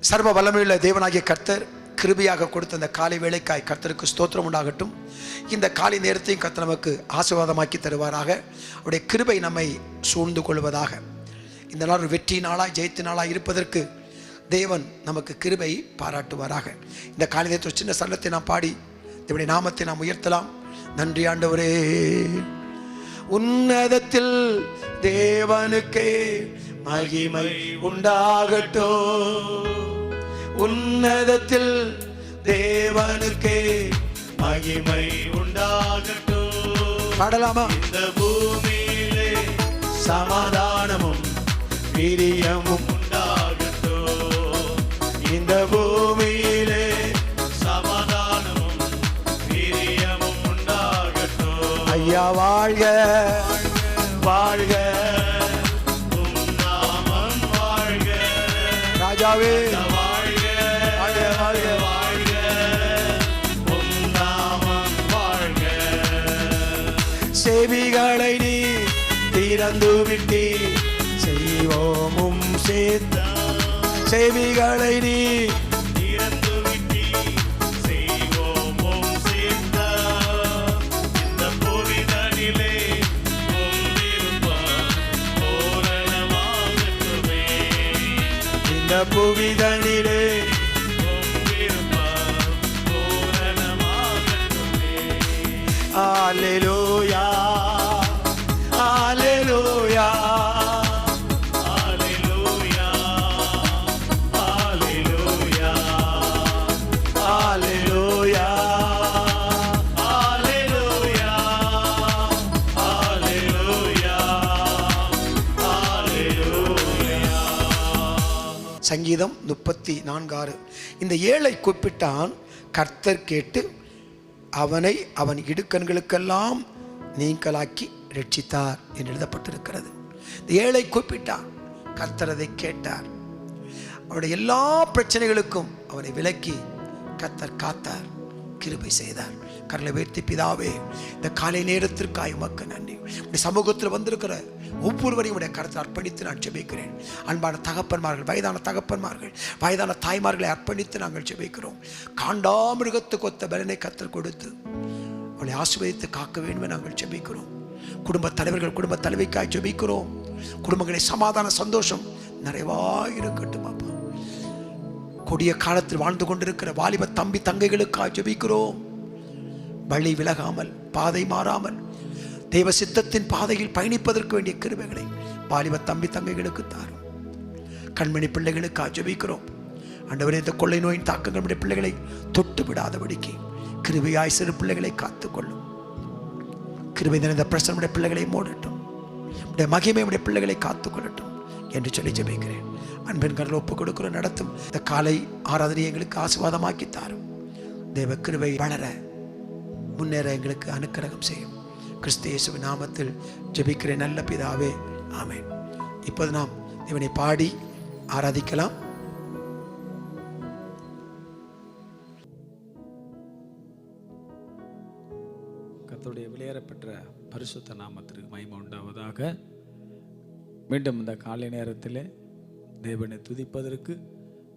சர்வ வல்லமையுள்ள தேவனாகிய கர்த்தர் கிருபையாக கொடுத்த அந்த காலை வேளைக்காய் கர்த்தருக்கு ஸ்தோத்திரம் உண்டாகட்டும். இந்த காலை நேரத்தையும் கர்த்தர் நமக்கு ஆசீர்வாதமாக்கி தருவாராக. அவருடைய கிருபை நம்மை சூழ்ந்து கொள்வதாக. இந்த நாள் ஒரு வெற்றி நாளாய் ஜெயத்து நாளாய் இருப்பதற்கு தேவன் நமக்கு கிருபை பாராட்டுவாராக. இந்த காலை நேரத்தில் ஒரு சின்ன சரணத்தை நாம் பாடி தேவனுடைய நாமத்தை நாம் உயர்த்தலாம். நன்றி ஆண்டவரே. உன்னதத்தில் தேவனுக்கே மகிமை உண்டாகட்டும். உன்னதத்தில் தேவனுக்கே மகிமை உண்டாகட்டும். பாடலாமா? இந்த பூமியிலே சமாதானமும் பிரியமும் உண்டாகட்டும். இந்த பூமியிலே சமாதானமும் பிரியமும் உண்டாகட்டும். ஐயா வாழ்க வாழ்க, உம் நாமம் வாழ்க. ராஜாவே வாழ்க வாழ்க வாழ்க வாழ்க, உம் நாமம் வாழ்க. செவிகளை நீ திறந்து விட்டி செய்வோமும் சேர்த்த. செவிகளை நீ திறந்து விட்டி செய்வோமும் சேர்த்த. இந்த புவிதனிலே இந்த புவிதனிலே அல்லேலூயா அல்லேலூயா அல்லேலூயா அல்லேலூயா அல்லேலூயா அல்லேலூயா அல்லேலூயா அல்லேலூயா. சங்கீதம் 34:6. இந்த ஏழை கூப்பிட்டான், கர்த்தர் கேட்டு அவனை அவன் இடுக்கண்களுக்கெல்லாம் நீங்களாக்கி ரட்சித்தார் என்று எழுதப்பட்டிருக்கிறது. இந்த ஏழை கூப்பிட்டான், கர்த்தர் அதை கேட்டார். அவனுடைய எல்லா பிரச்சனைகளுக்கும் அவனை விலக்கி கர்த்தர் காத்தார், கிருபை செய்தார். கர்லை உயர்த்தி, பிதாவே இந்த காலை நேரத்திற்காக உமக்கு நன்றி. உடைய சமூகத்தில் வந்திருக்கிற ஒவ்வொருவரையும் உடைய கருத்தை அர்ப்பணித்து நான் ஜெபிக்கிறேன். அன்பான தகப்பன்மார்கள், வயதான தகப்பன்மார்கள், வயதான தாய்மார்களை அர்ப்பணித்து நாங்கள் ஜெபிக்கிறோம். காண்டாமிருகத்துக்கு ஒத்த பலனை கர்த்தர் கொடுத்து அவளை ஆசீர்வதித்து காக்க வேண்டும் நாங்கள் ஜெபிக்கிறோம். குடும்ப தலைவர்கள், குடும்ப தலைவிக்காய் ஜெபிக்கிறோம். குடும்பங்களை சமாதான சந்தோஷம் நிறைவாக இருக்கட்டும். அப்பா, கொடிய காலத்தில் வாழ்ந்து கொண்டிருக்கிற வாலிப தம்பி தங்கைகளுக்காக ஜெபிக்கிறோம். வழி விலகாமல், பாதை மாறாமல் தெய்வ சித்தத்தின் பாதையில் பயணிப்பதற்கு வேண்டிய கிருபைகளை வாலிப தம்பி தங்கைகளுக்கு தாரும். கண்மணி பிள்ளைகளுக்காக ஜெபிக்கிறோம். ஆண்டவரே, இந்த கொள்ளை நோயின் தாக்கங்களுடைய பிள்ளைகளை தொட்டு விடாதபடிக்கு கிருபையாய் சிறு பிள்ளைகளை காத்துக்கொள்ளும். கிருபை நிறைந்த பிரசனுடைய பிள்ளைகளை மூடட்டும். உடைய மகிமையுடைய பிள்ளைகளை காத்துக்கொள்ளட்டும் என்று சொல்லி ஜெபிக்கிறேன். அன்பின் கரல் ஒப்புக் கொடுக்கிற நடத்தும் இந்த காலை ஆராதனை எங்களுக்கு ஆசீர்வாதமாக்கி தாரும். தேவ கிருபை வளர முன்னேற எங்களுக்கு அனுக்கிரகம் செய்யும். கிறிஸ்து இயேசுவின் நாமத்தில் ஜெபிக்கிறேன் நல்ல பிதாவே, ஆமென். இப்போது நாம் இவனை பாடி ஆராதிக்கலாம். கர்த்தருடைய விலையேறப்பெற்ற பரிசுத்த நாமத்திற்கு மகிமை உண்டாவதாக. மீண்டும் இந்த காலை நேரத்தில் தேவனை துதிப்பதற்கு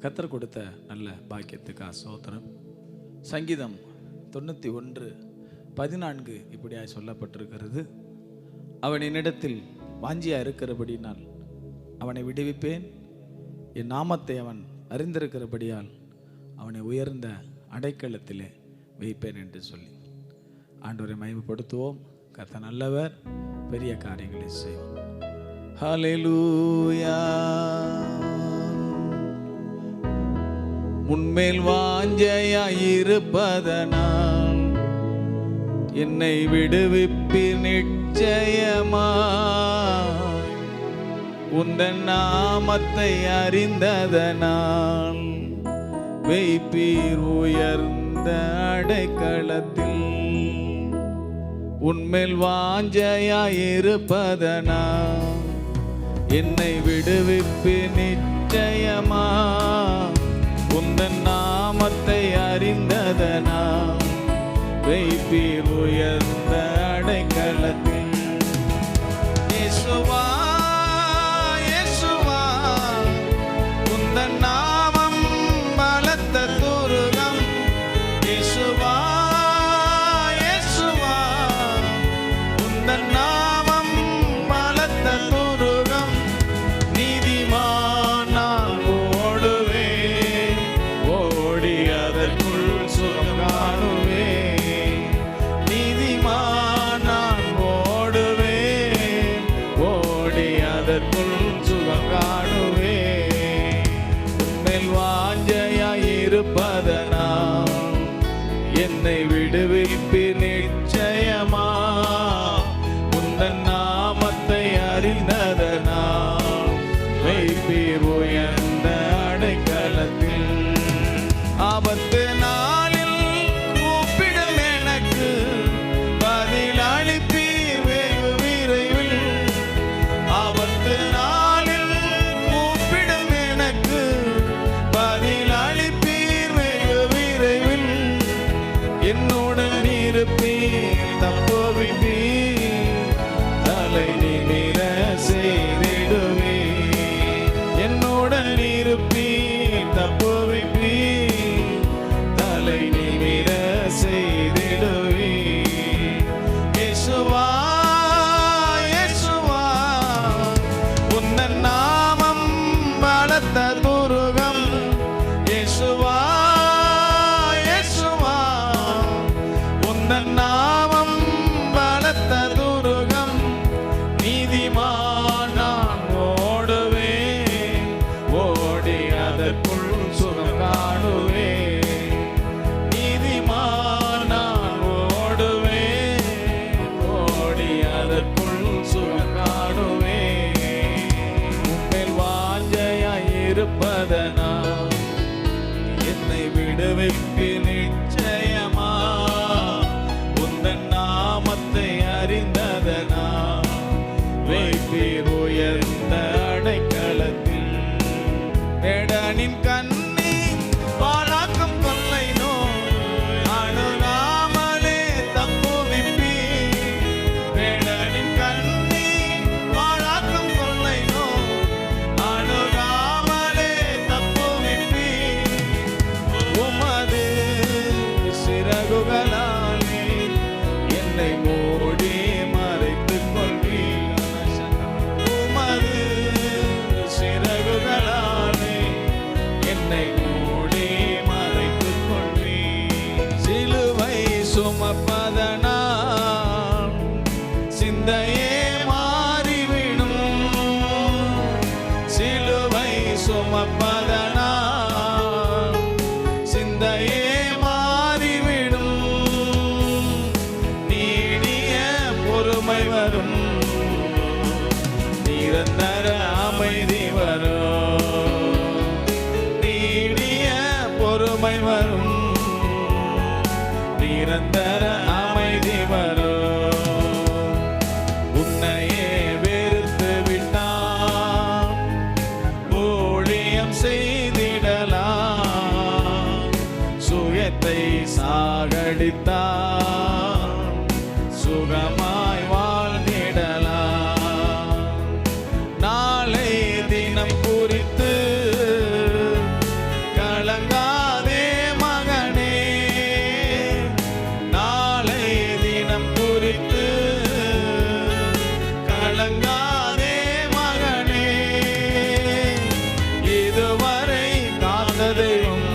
கர்த்தர் கொடுத்த நல்ல பாக்கியத்துக்கு ஸ்தோத்திரம். சங்கீதம் 91:14 இப்படியாய் சொல்லப்பட்டிருக்கிறது. அவன் என்னிடத்தில் வாஞ்சியா இருக்கிறபடினால் அவனை விடுவிப்பேன். என் நாமத்தை அவன் அறிந்திருக்கிறபடியால் அவனை உயர்ந்த அடைக்கலத்திலே வைப்பேன் என்று சொல்லி ஆண்டவரை மகிமைப்படுத்துவோம். கர்த்தர் நல்லவர், பெரிய காரியங்களை செய்வோம். ஹல்லேலூயா. முன்மேல் வாஞ்சையாயிருப்பதனால் என்னை விடுவிப்பீர் நிச்சயமாய். உந்தன் நாமத்தை அறிந்ததனால் வைப்பீர் உயர்ந்த அடைக்கலத்தில். உன்மேல் வாஞ்சையாயிருப்பதனால் என்னை விடுவிப்பீர் நிச்சயமாய். உந்தன் நாமத்தை அறிந்ததனால் வைப்பீர் உயர்ந்த அடைக்கலத்தில். இயேசுவா இயேசுவா, உந்தன் நாமம் தப்புவிப்பி, தலை நிமிர செய்திடுவி. இயேசுவா இயேசுவா, உந்தன் நாமம் பலத்த துருகம். இயேசுவா இயேசுவா, உந்தன் நாமம் பலத்த துருகம். நீதிமான் நான் ஓடுவேன், ஓடி அதற்குள் சுகம் காணுவேன். நீதிமான் நான் ஓடுவேன், ஓடி அதற்குள் சுகம் காணுவேன். உன்மேல் வாஞ்சையாய் இருப்பதனா என்னை விடுவிப்பு நிச்சயமா. உந்தன் நாமத்தை அறிந்ததனா வைப்பீர் உயர்ந்த அடைக்கலத்தில். வேடனின் கண்ணி பாழாக்கும் கொள்ளை நோய் அணுகாமலே தப்புவிப்பி. வேடனின் கண்ணி பாழாக்கும் கொள்ளை நோய் அணுகாமலே தப்புவிப்பி. உமது சிறகுகளாலே என்னை மூடி மறைத்துக் கொள்வீர். உமது சிறகுகளாலே என்னை மூடி மறைத்துக் கொள்வீர். சிலுவை சுமப்பதனால் சிந்தையே மாறிவிடும். சிலுவை சுமப்பதனால் சிந்தையே மாறிவிடும். நீடிய பொறுமை வரும், நிரந்தர அமைதி வரும். நீடிய பொறுமை வரும், நிரந்தர அமைதி வரும். உன்னையே வெறுத்து விட்டான், ஊழியம் செய்திடலாம். சுயத்தை சாகடித்தான், சுகமாய் வாழ்ந்திடலாம். நாளை தினம் குறித்து கலங்காதே மகனே. நாளை தினம் குறித்து கலங்காதே மகனே. இதுவரை காத்த தெய்வம்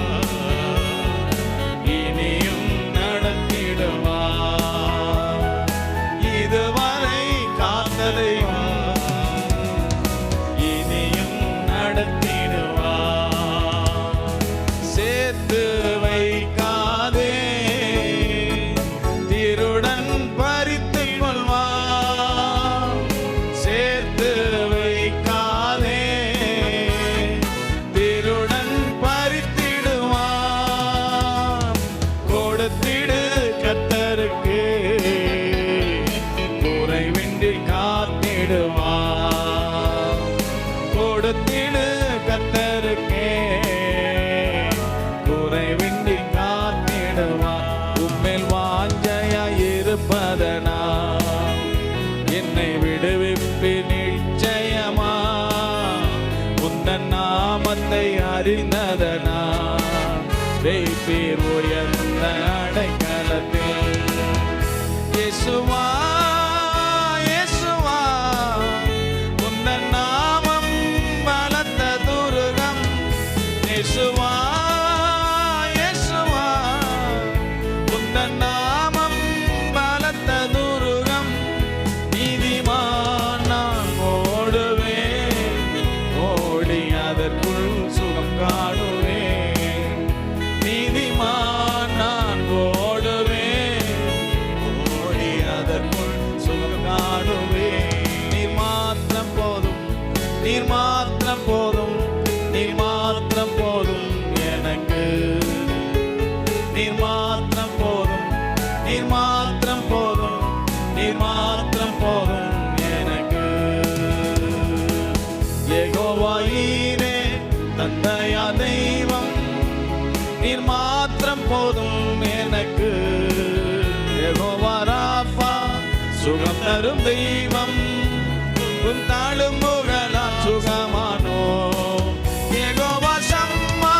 இனியும் நடத்திடுவார். இதுவரை காத்த தெய்வம் இனியும் நடத்திடுவார். சேர்த்து வைக்காதே, திருடன் பறித்துக் கொள்வான். சேர்த்து வைக்காதே, திருடன் பறித்திடுவான். கொடுத்திடு கர்த்தருக்கு, குறைவின்றி காத்திடுவான். கொடுத்திடு கர்த்தருக்கே, குறைவின்றி காத்திடுவான். உம்மேல் வாஞ்சையாய் இருப்பதனா என்னை விடுவிப்பு நிச்சயமா. உந்தன் நாமத்தை அறிந்ததனா வைப்பீர் உயர்ந்த அடைக்கலத்தில். இயேசுவா இயேசுவா, உந்தன் நாமம் பலத்த துருகம். இயேசுவா இயேசுவா, உந்தன் நாமம் பலத்த துருகம். நீதிமான் நான் ஓடுவேன், ஓடி அதற்குள் சுகம் காணுவேன். நீதிமான் நான் ஓடுவேன், ஓடி அதற்குள் சுகம் காணுவேன். நீர் மாத்திரம் போதும், நீர் மாத்திரம் போதும், நீர் மாத்திரம் போதும் எனக்கு. நீர் மாத்திரம் போதும், நீர் மாத்திரம் போதும், நீர் மாத்திரம் போதும் எனக்கு. யெகோவா ஈரே தந்தையா தெய்வம், நீர் மாத்திரம் போதும் எனக்கு. யெகோவா ராஃபா சுகம் தரும் தெய்வம், தாழும் புகழால் சுகமானோ. யெகோவா ஷம்மா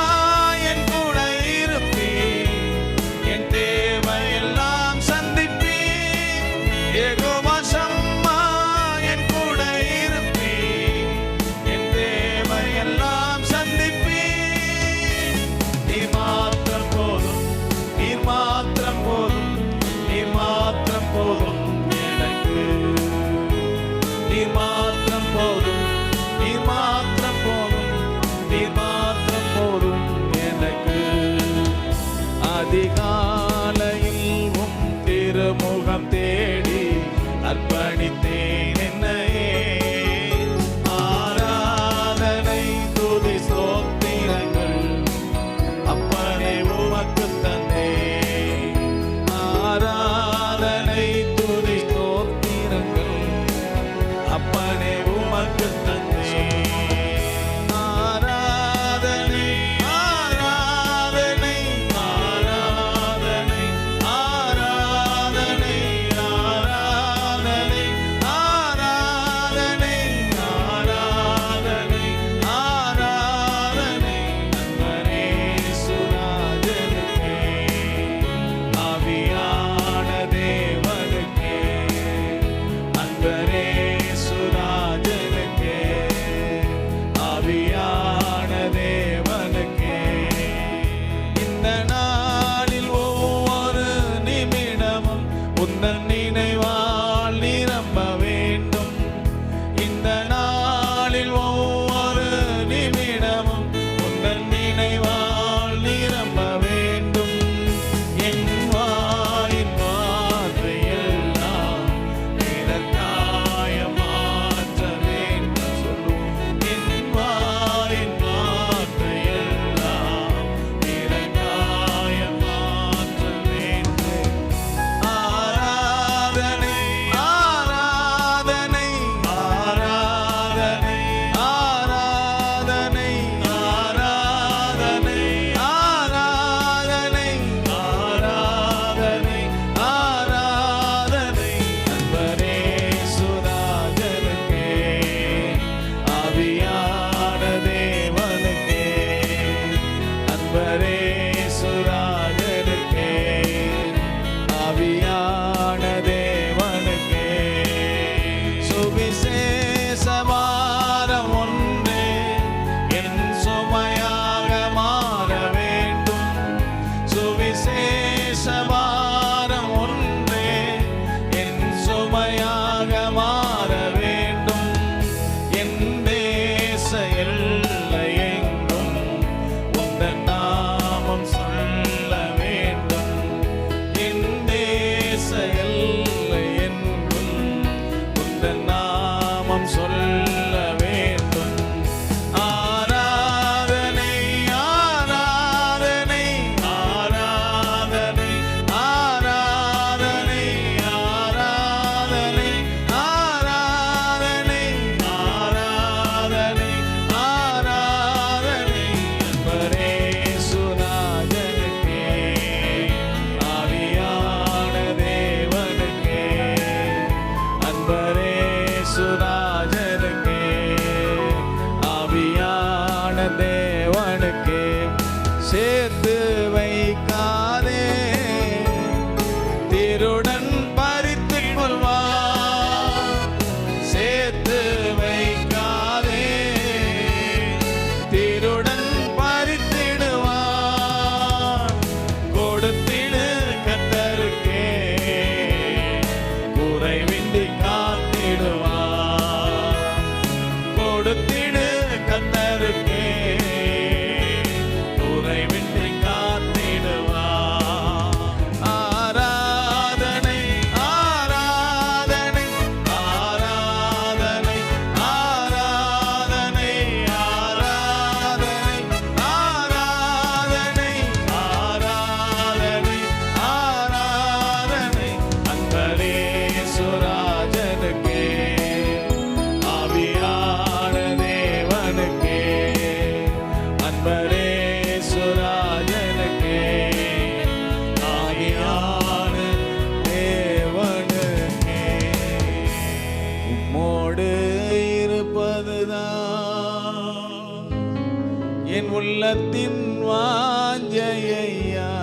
உள்ளத்தின் வாஞ்சையா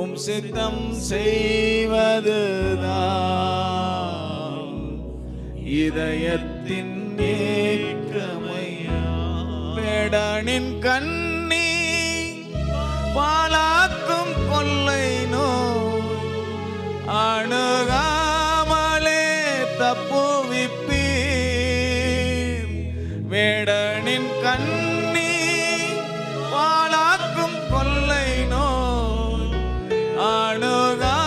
உம் சித்தம் செய்வதுதான் இதயத்தின் ஏக்கமையா. வேடனின் கண்ணி பாழாக்கும் கொள்ளை நோய் அணுகாமலே தப்புவிப்பீர். வேடனின் கண்ணி பாழாக்கும் கொள்ளை நோய் அணுகாமலே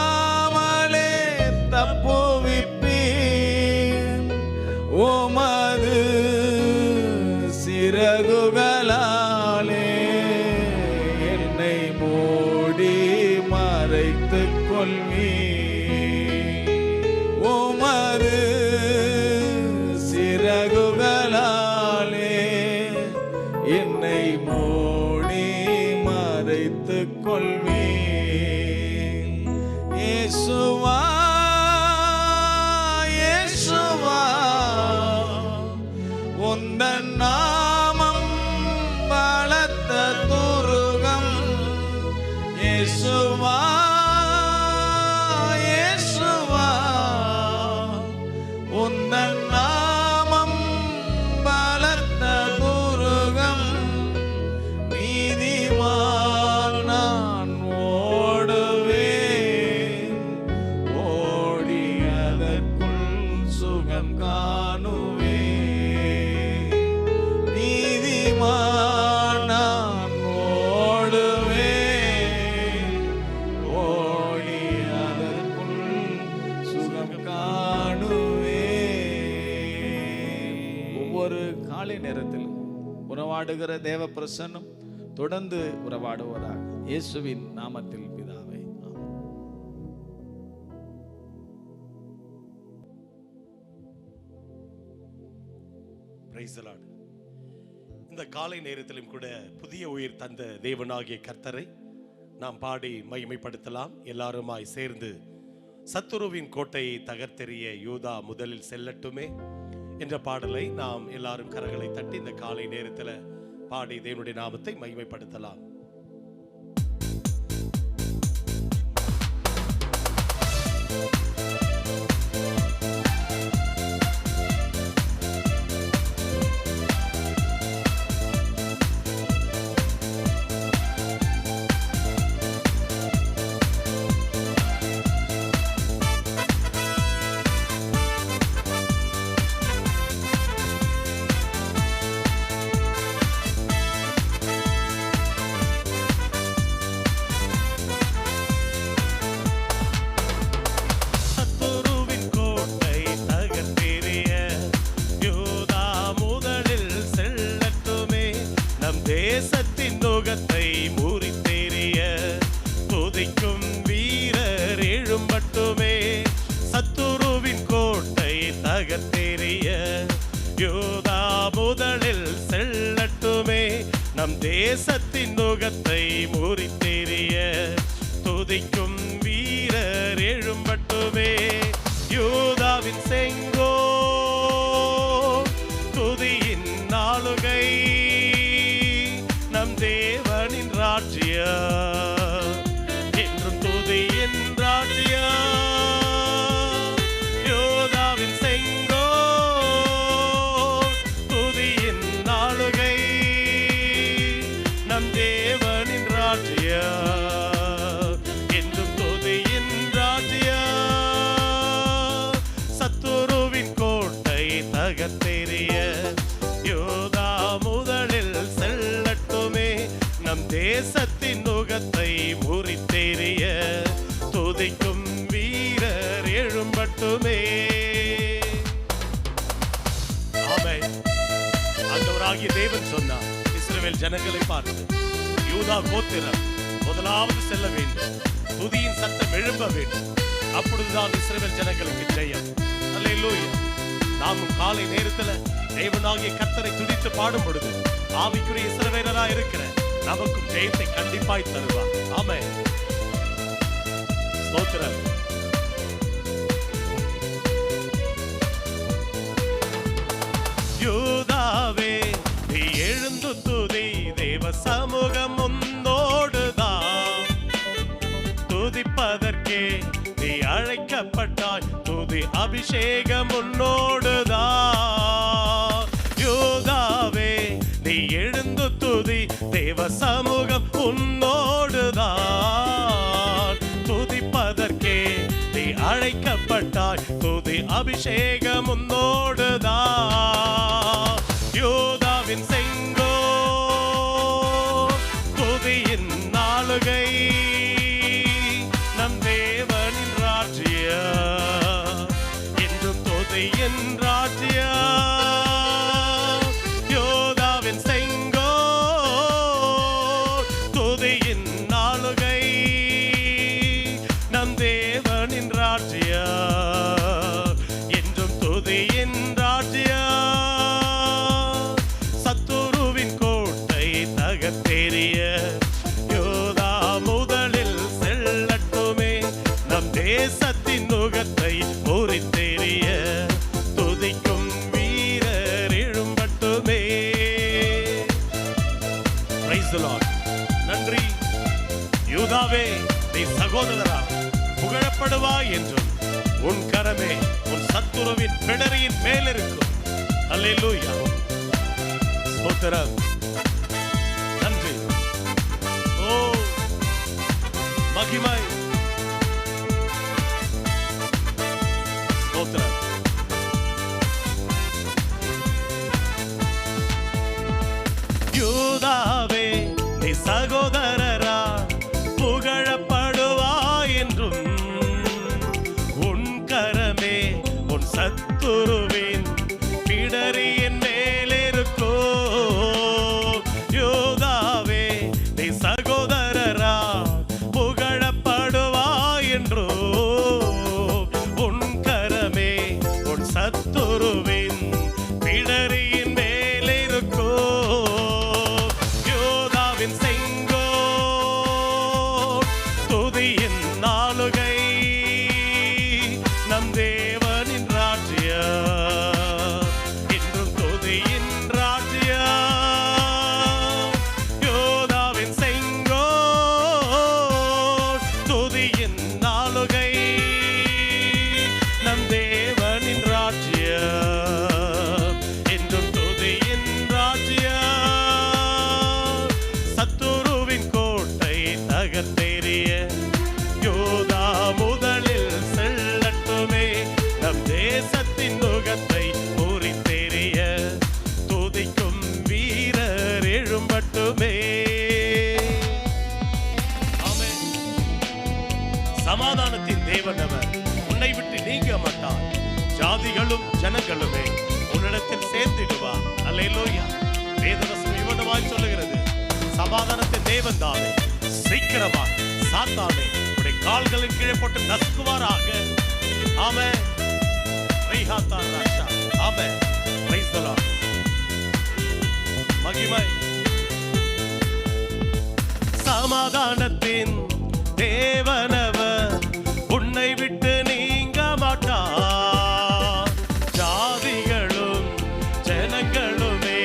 தப்புவிப்பீர். உமது சிறகுகளாலே என்னை மூடி மறைத்துக் கொள்வீர். உமது சிறகுகளாலே என்னை மூடி மறைத்துக் கொள்வீர். இயேசுவா இயேசுவா உந்தன் நாமம் பலத்த துருகம். இயேசுவா இயேசுவா உந்தன் நாமம் பலத்த துருகம். நீதிமான் நான் ஓடுவேன், ஓடி அதற்குள் சுகம் காணுவேன். நீதிமான் நான் ஓடுவேன், ஓடி அதற்குள் சுகம் காணுவேன். ஒவ்வொரு காலை நேரத்திலும் உறவாடுகிற தேவ பிரசன்னம் தொடர்ந்து உறவாடுவதாக. இயேசுவின் நாமத்தில் பிதாவே, ஆமென். Praise the Lord. இந்த காலை நேரத்திலும் கூட புதிய உயிர் தந்த தேவனாகிய கர்த்தரை நாம் பாடி மகிமைப்படுத்தலாம். எல்லாருமாய் சேர்ந்து சத்துருவின் கோட்டையை தகர்த்தெறிய யூதா முதலில் செல்லட்டுமே என்ற பாடலை நாம் எல்லாரும் கரங்களை தட்டி இந்த காலை நேரத்தில் பாடி தேவனுடைய நாமத்தை மகிமைப்படுத்தலாம். தேசத்தின் நுகத்தை முறித்தெறிய துதிக்கும் வீரர் எழும்பட்டுமே. சத்துருவின் கோட்டை தகர்த்தெறிய யூதா முதலில் செல்லட்டுமே. நம் தேசத்தின் நுகத்தை முறித்தெறிய துதிக்கும் வீரர் எழும்பட்டுமே. யூதாவின் செங்கோ துதியின் நாளுகை நம் தேவனின் ராஜ்யா என்றும் துதியின் ராஜ்யா. யோதாவின் செங்கோ துதியின் நாளுகை நம் தேவனின் ராஜ்யா என்றும் துதியின் ராஜ்யா. சத்துருவின் கோட்டை தகர்த்தெறிய யோதா முதலில் செல்லட்டுமே. நம் தேசத்தின் நுகத்தை முறித்தெறிய துதிக்கும் வீரர் எழும்பட்டுமே. ஆமென். ஆண்டவராகிய தேவன் சொன்னார், இஸ்ரவேல் ஜனங்களை பார்த்து, யூதா கோத்திரம் முதலாவது செல்ல வேண்டும், துதியின் சத்தம் எழும்ப வேண்டும், அப்பொழுதுதான் இஸ்ரவேல் ஜனங்களுக்கு ஜெயம். அல்லேலூயா. நாமும் காலை நேரத்தில் தேவனாகிய கர்த்தரை துதித்து பாடும் பொழுது ஆவிக்குரிய இஸ்ரவேலராய் இருக்கிற நமக்கும் ஜெயத்தை கண்டிப்பாய் தருவார். ஆமென். ஸ்தோத்திரம். யூதாவே நீ எழுந்து துதி சமூகம் உன்னோடுதான். துதிப்பதற்கே நீ அழைக்கப்பட்டாய், துதி அபிஷேகம் உன்னோடுதான். யூதாவே நீ எழுந்து துதி, தேவ சமூகம் உன்னோடுதான். துதிப்பதற்கே நீ அழைக்கப்பட்டாய், துதி அபிஷேகம் உன்னோடுதான். யூதாவின் செங்கோ துதியின் நாளுகை, நம் தேவனின் ராஜ்ய என்றும் துதியின் ராஜ்ய. யோதாவின் செங்கோ துதியின் நாளுகை, நம் தேவனின் ராஜ்ய என்றும் துதியின் ராஜ்ய. சத்துருவின் கோட்டை தகர்த்தெறிய யோதா முதலில் செல்லட்டுமே, நம் தேசத்தின் நுகத்தை முறித்தெறிய துதிக்கும் வீரர் எழும்பட்டுமே. Praise the Lord. நன்றி. யூதாவே நீ சகோதரரா புகழப்படுவாய் என்றும், உன் கரமே உன் சத்துருவின் பிடரியின் மேல் இருக்கும். அல்லேலூயா. ஸ்தோத்திரம். நன்றி. ஓ மகிமை. ஸ்தோத்திரம். யூதாவே நீ சகோதரரா புகழப்படுவாய் என்றும், உன் கரமே உன் சத்துருவின் பிடரியின் மேலிருக்கோ. யூதாவே நீ சகோதரரா புகழப்படுவாய் என்றோ, உன் கரமே உன் சத்துருவின் பிடரியின் மேலிருக்கோ. யோதாவின் செங்கோ துதியின் நாளுகை, நம் தேவனின் ராஜ்ய என்றும் துதியின் ராஜ்ய. யோதாவின் செங்கோ துதியின் நாளுகை, நம் தேவனின் ராஜ்ய என்றும் துதியின் ராஜ்ய. சத்துருவின் கோட்டை தகர்த்தெறிய யோதா முதலில் செல்லட்டுமே, நம் தேசத்தின் நுகத்தை முறித்தெறிய துதிக்கும் வீரர் எழும்பட்டுமே. ஆமென். சமாதானத்தின் தேவன் அவர், உன்னை விட்டு நீங்க மாட்டார். ஜாதிகளும் ஜனங்களுமே உன்னிடத்தில் சேர்ந்திடுவார். அல்லேலூயா. வேதவசனம் இவ்வளவாய் சொல்லுகிறது, சமாதானத்தின் தேவன் தானே சீக்கிரமா சாத்தானே உடைய கால்களின் கீழே போட்டு நசுக்குவாராக. ஆமென். ரைஹாத்தான் ராஜா. ஆமென். Praise the Lord. மகிமை. சமாதானத்தின் தேவனவர் உன்னை விட்டு நீங்க மாட்டார். ஜாதிகளும் ஜனங்களுமே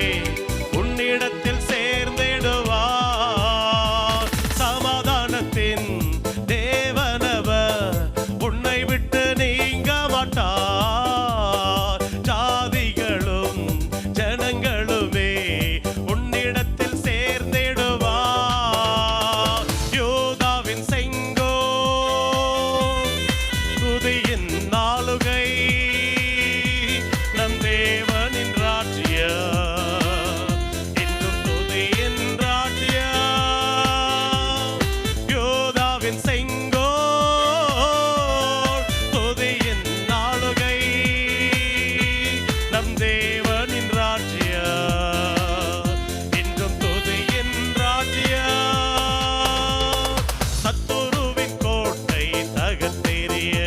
உன்னிடத்தில் சேர்ந்திடுவார். சமாதானத்தின் தேவனவர் உன்னை விட்டு நீங்க மாட்டார். ஜாதிகளும் ஜனங்களுமே உன்னிடத்தில் சேர்ந்திடுவார். யோதாவின் செங்கோ துதியின் நாளுகை, நம் தேவனின் ராஜ்ய என்றும் துதியின் ராஜ்ய. யோதாவின் செங்கோ துதியின் நாளுகை, நம் தேவனின் ராஜ்ய என்றும் துதியின் ராஜ்ய. சத்துருவின் கோட்டை தகர்த்தெறிய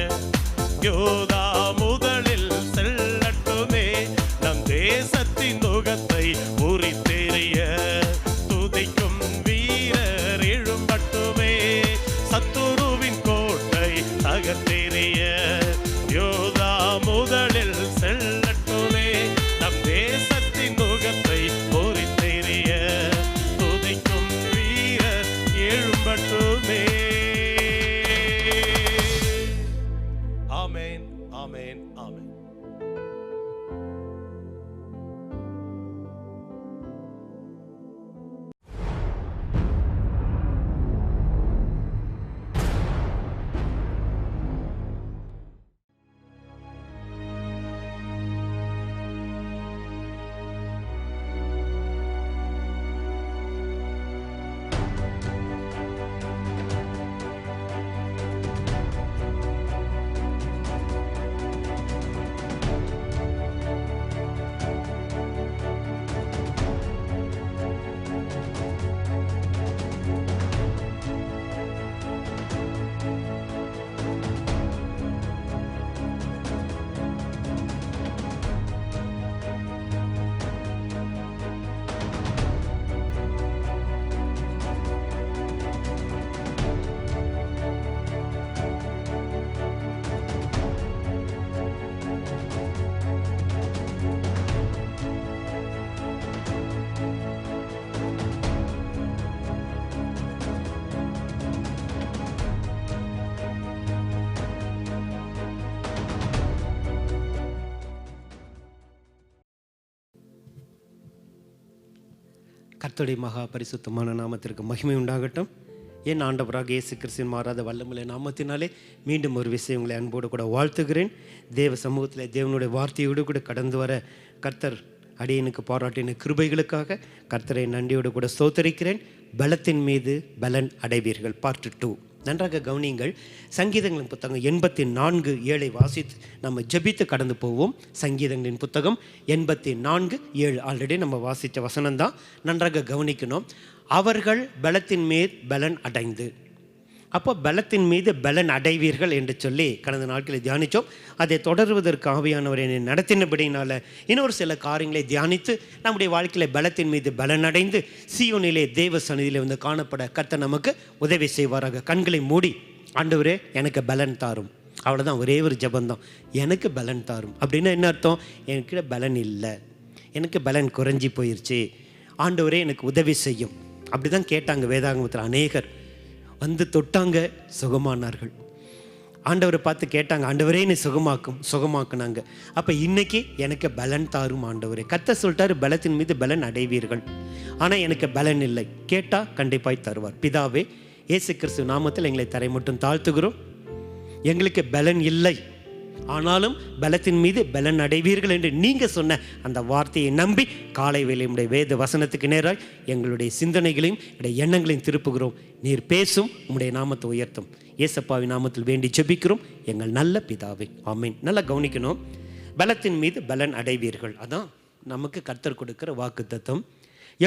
யோதா முதலில் செல்லட்டுமே, நம் தேசத்தின் நுகத்தை முறித்தெறிய துதிக்கும் வீரர் எழும்பட்டுமே. சத்துரு கர்த்தருடைய மகா பரிசுத்தமான நாமத்திற்கு மகிமை உண்டாகட்டும். என் ஆண்டவராக இயேசு கிறிஸ்துவின் மாறாத வல்லமுள்ள நாமத்தினாலே மீண்டும் ஒரு விஷயம் உங்களை அன்போடு கூட வாழ்த்துகிறேன். தேவ சமூகத்தில் தேவனுடைய வார்த்தையோடு கூட கடந்து வர கர்த்தர் அடியனுக்கு பாராட்டின கிருபைகளுக்காக கர்த்தரை நன்றியோடு கூட ஸ்தோத்தரிக்கிறேன். பலத்தின் மீது பலன் அடைவீர்கள் பார்ட் 2. நன்றாக கவனியுங்கள். சங்கீதங்களின் புத்தகம் 84:7 வாசித்து நம்ம ஜெபித்து கடந்து போவோம். சங்கீதங்களின் புத்தகம் 84:7 ஆல்ரெடி நம்ம வாசித்த வசனம் தான். நன்றாக கவனிக்கணும். அவர்கள் பலத்தின் மீது பலன் அடைந்து, அப்போ பலத்தின் மீது பலன் அடைவீர்கள் என்று சொல்லி கடந்த நாட்களில் தியானித்தோம். அதை தொடர்வதற்கு ஆவியானவர் என்னை நடத்தினபடினால இன்னொரு சில காரியங்களை தியானித்து நம்முடைய வாழ்க்கையில் பலத்தின் மீது பலன் அடைந்து சீயோனிலே தேவ சந்நிதியிலே வந்து காணப்பட கர்த்தர் நமக்கு உதவி செய்வாராக. கண்களை மூடி, ஆண்டவரே எனக்கு பலன் தாரும். அவ்வளோதான், ஒரே ஒரு ஜெபந்தான். எனக்கு பலன் தாரும் அப்படின்னா என்ன அர்த்தம்? எனக்கு பலன் இல்லை, எனக்கு பலன் குறைஞ்சி போயிடுச்சு, ஆண்டவரே எனக்கு உதவி செய்யும். அப்படி தான் கேட்டாங்க வேதாகமத்தில் அநேகர். வந்து தொட்டாங்க, சுகமானார்கள். ஆண்டவரை பார்த்து கேட்டாங்க, ஆண்டவரே என்னை சுகமாக்குனாங்க. அப்போ இன்னைக்கு எனக்கு பலன் தாரும் ஆண்டவரே. கர்த்தர் சொல்லிட்டாரு பலத்தின் மீது பலன் அடைவீர்கள். ஆனால் எனக்கு பலன் இல்லை. கேட்டால் கண்டிப்பாய் தருவார். பிதாவே, இயேசு கிறிஸ்து நாமத்தில் எங்களை தரை மட்டும் தாழ்த்துகிறோம். எங்களுக்கு பலன் இல்லை, ஆனாலும் பலத்தின் மீது பலன் அடைவீர்கள் என்று நீங்கள் சொன்ன அந்த வார்த்தையை நம்பி காலை வேளை உடைய வேத வசனத்துக்கு நேராக எங்களுடைய சிந்தனைகளையும் என்னுடைய எண்ணங்களையும் திருப்புகிறோம். நீர் பேசும், உம்முடைய நாமத்தை உயர்த்தும். இயேசப்பாவின் நாமத்தில் வேண்டி ஜெபிக்கிறோம் எங்கள் நல்ல பிதாவே, ஆமீன். நல்லா கவனிக்கணும். பலத்தின் மீது பலன் அடைவீர்கள், அதான் நமக்கு கர்த்தர் கொடுக்கிற வாக்குத்தத்தம்.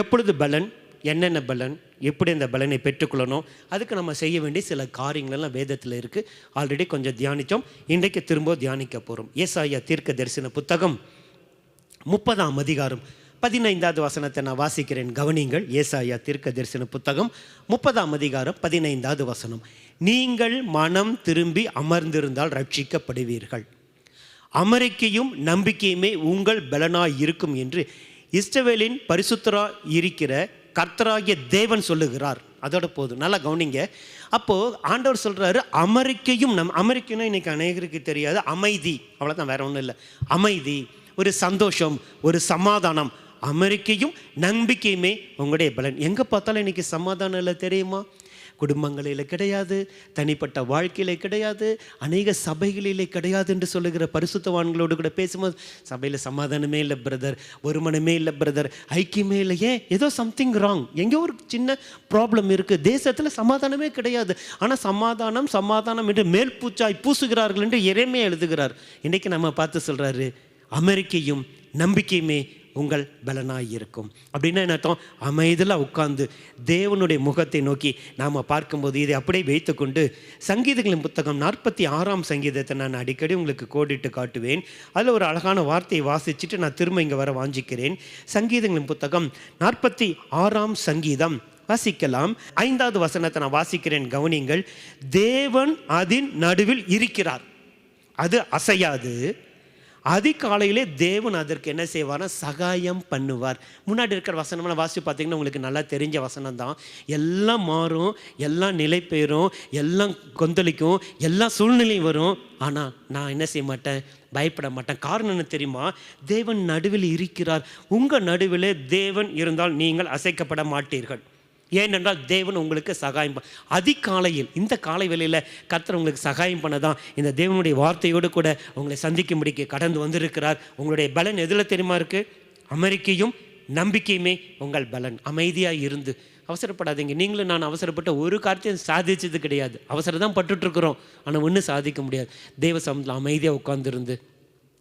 எப்பொழுது பலன், என்னென்ன பலன், எப்படி அந்த பலனை பெற்றுக்கொள்ளணும், அதுக்கு நம்ம செய்ய வேண்டிய சில காரியங்கள்லாம் வேதத்தில் இருக்குது. ஆல்ரெடி கொஞ்சம் தியானித்தோம், இன்றைக்கு திரும்ப தியானிக்க போகிறோம். ஏசாயா தீர்க்க தரிசன புத்தகம் 30ஆம் அதிகாரம் 15வது வசனத்தை நான் வாசிக்கிறேன், கவனிங்கள். ஏசாயா தீர்க்க தரிசன புத்தகம் 30ஆம் அதிகாரம் 15வது வசனம். நீங்கள் மனம் திரும்பி அமர்ந்திருந்தால் ரட்சிக்கப்படுவீர்கள், அமெரிக்கையும் நம்பிக்கையுமே உங்கள் பலனாய் இருக்கும் என்று இஸ்ரவேலின் பரிசுத்தராய் இருக்கிற கர்த்தராகிய தேவன் சொல்லுகிறார். அதோட போதும், நல்லா கவனிங்க. அப்போது ஆண்டவர் சொல்கிறாரு அமெரிக்கையும் அமெரிக்கனா இன்னைக்கு அநேகருக்கு தெரியாது, அமைதி, அவ்வளோதான், வேற ஒன்றும் இல்லை. அமைதி, ஒரு சந்தோஷம், ஒரு சமாதானம். அமெரிக்கையும் நம்பிக்கையுமே உங்களுடைய பலன். எங்கே பார்த்தாலும் இன்னைக்கு சமாதானம் இல்லை தெரியுமா? குடும்பங்களில் கிடையாது, தனிப்பட்ட வாழ்க்கையிலே கிடையாது, அநேக சபைகளிலே கிடையாது என்று சொல்லுகிற பரிசுத்தவான்களோடு கூட பேசும்போது, சபையில் சமாதானமே இல்லை பிரதர், ஒருமனமே இல்லை பிரதர், ஐக்கியமே இல்லை, ஏன் ஏதோ சம்திங் ராங், எங்கேயோ ஒரு சின்ன ப்ராப்ளம் இருக்குது, தேசத்தில் சமாதானமே கிடையாது. ஆனால் சமாதானம் சமாதானம் என்று மேல் பூச்சாய் பூசுகிறார்கள் என்று எரேமியா எழுதுகிறார். இன்றைக்கி நம்ம பார்த்து சொல்கிறாரு அமெரிக்கையும் நம்பிக்கையுமே உங்கள் பலனாய் இருக்கும். அப்படின்னா என்ன அர்த்தம்? அமைதியில் உட்கார்ந்து தேவனுடைய முகத்தை நோக்கி நாம் பார்க்கும்போது இதை அப்படியே வைத்து கொண்டு சங்கீதங்களின் புத்தகம் 46ஆம் சங்கீதத்தை நான் அடிக்கடி உங்களுக்கு கோடிட்டு காட்டுவேன். அதில் ஒரு அழகான வார்த்தையை வாசிச்சுட்டு நான் திரும்ப இங்கே வர வாஞ்சிக்கிறேன். சங்கீதங்களின் புத்தகம் 46ஆம் சங்கீதம் வாசிக்கலாம். 5வது வசனத்தை நான் வாசிக்கிறேன், கவனிங்கள். தேவன் அதன் நடுவில் இருக்கிறார், அது அசையாது. அதிகாலையிலே தேவன் அதற்கு என்ன செய்வார்னா சகாயம் பண்ணுவார். முன்னாடி இருக்கிற வசனம்லாம் வாசி பார்த்தீங்கன்னா உங்களுக்கு நல்லா தெரிஞ்ச வசனம் தான். எல்லாம் மாறும், எல்லாம் நிலை பெறும், எல்லாம் கொந்தளிக்கும், எல்லா சூழ்நிலையும் வரும். ஆனால் நான் என்ன செய்ய மாட்டேன், பயப்பட மாட்டேன். காரணம் என்ன தெரியுமா? தேவன் நடுவில் இருக்கிறார். உங்கள் நடுவில் தேவன் இருந்தால் நீங்கள் அசைக்கப்பட மாட்டீர்கள். ஏனென்றால் தேவன் உங்களுக்கு சகாயம் அதிகாலையில், இந்த காலை வேளையில் கர்த்தர் உங்களுக்கு சகாயம் பண்ண தான் இந்த தேவனுடைய வார்த்தையோடு கூட உங்களை சந்திக்கும்படிக்கு கடந்து வந்திருக்கிறார். உங்களுடைய பலன் எதில் தெரியுமா இருக்குது? அமெரிக்கையும் நம்பிக்கையுமே உங்கள் பலன். அமைதியாக இருந்து அவசரப்படாதீங்க. நீங்களும் நான் அவசரப்பட்ட ஒரு காரியத்தையும் சாதிச்சது கிடையாது. அவசரம் தான் பட்டுட்ருக்குறோம், ஆனால் ஒன்றும் சாதிக்க முடியாது. தேவ சமூகத்தில் அமைதியாக உட்கார்ந்துருந்து,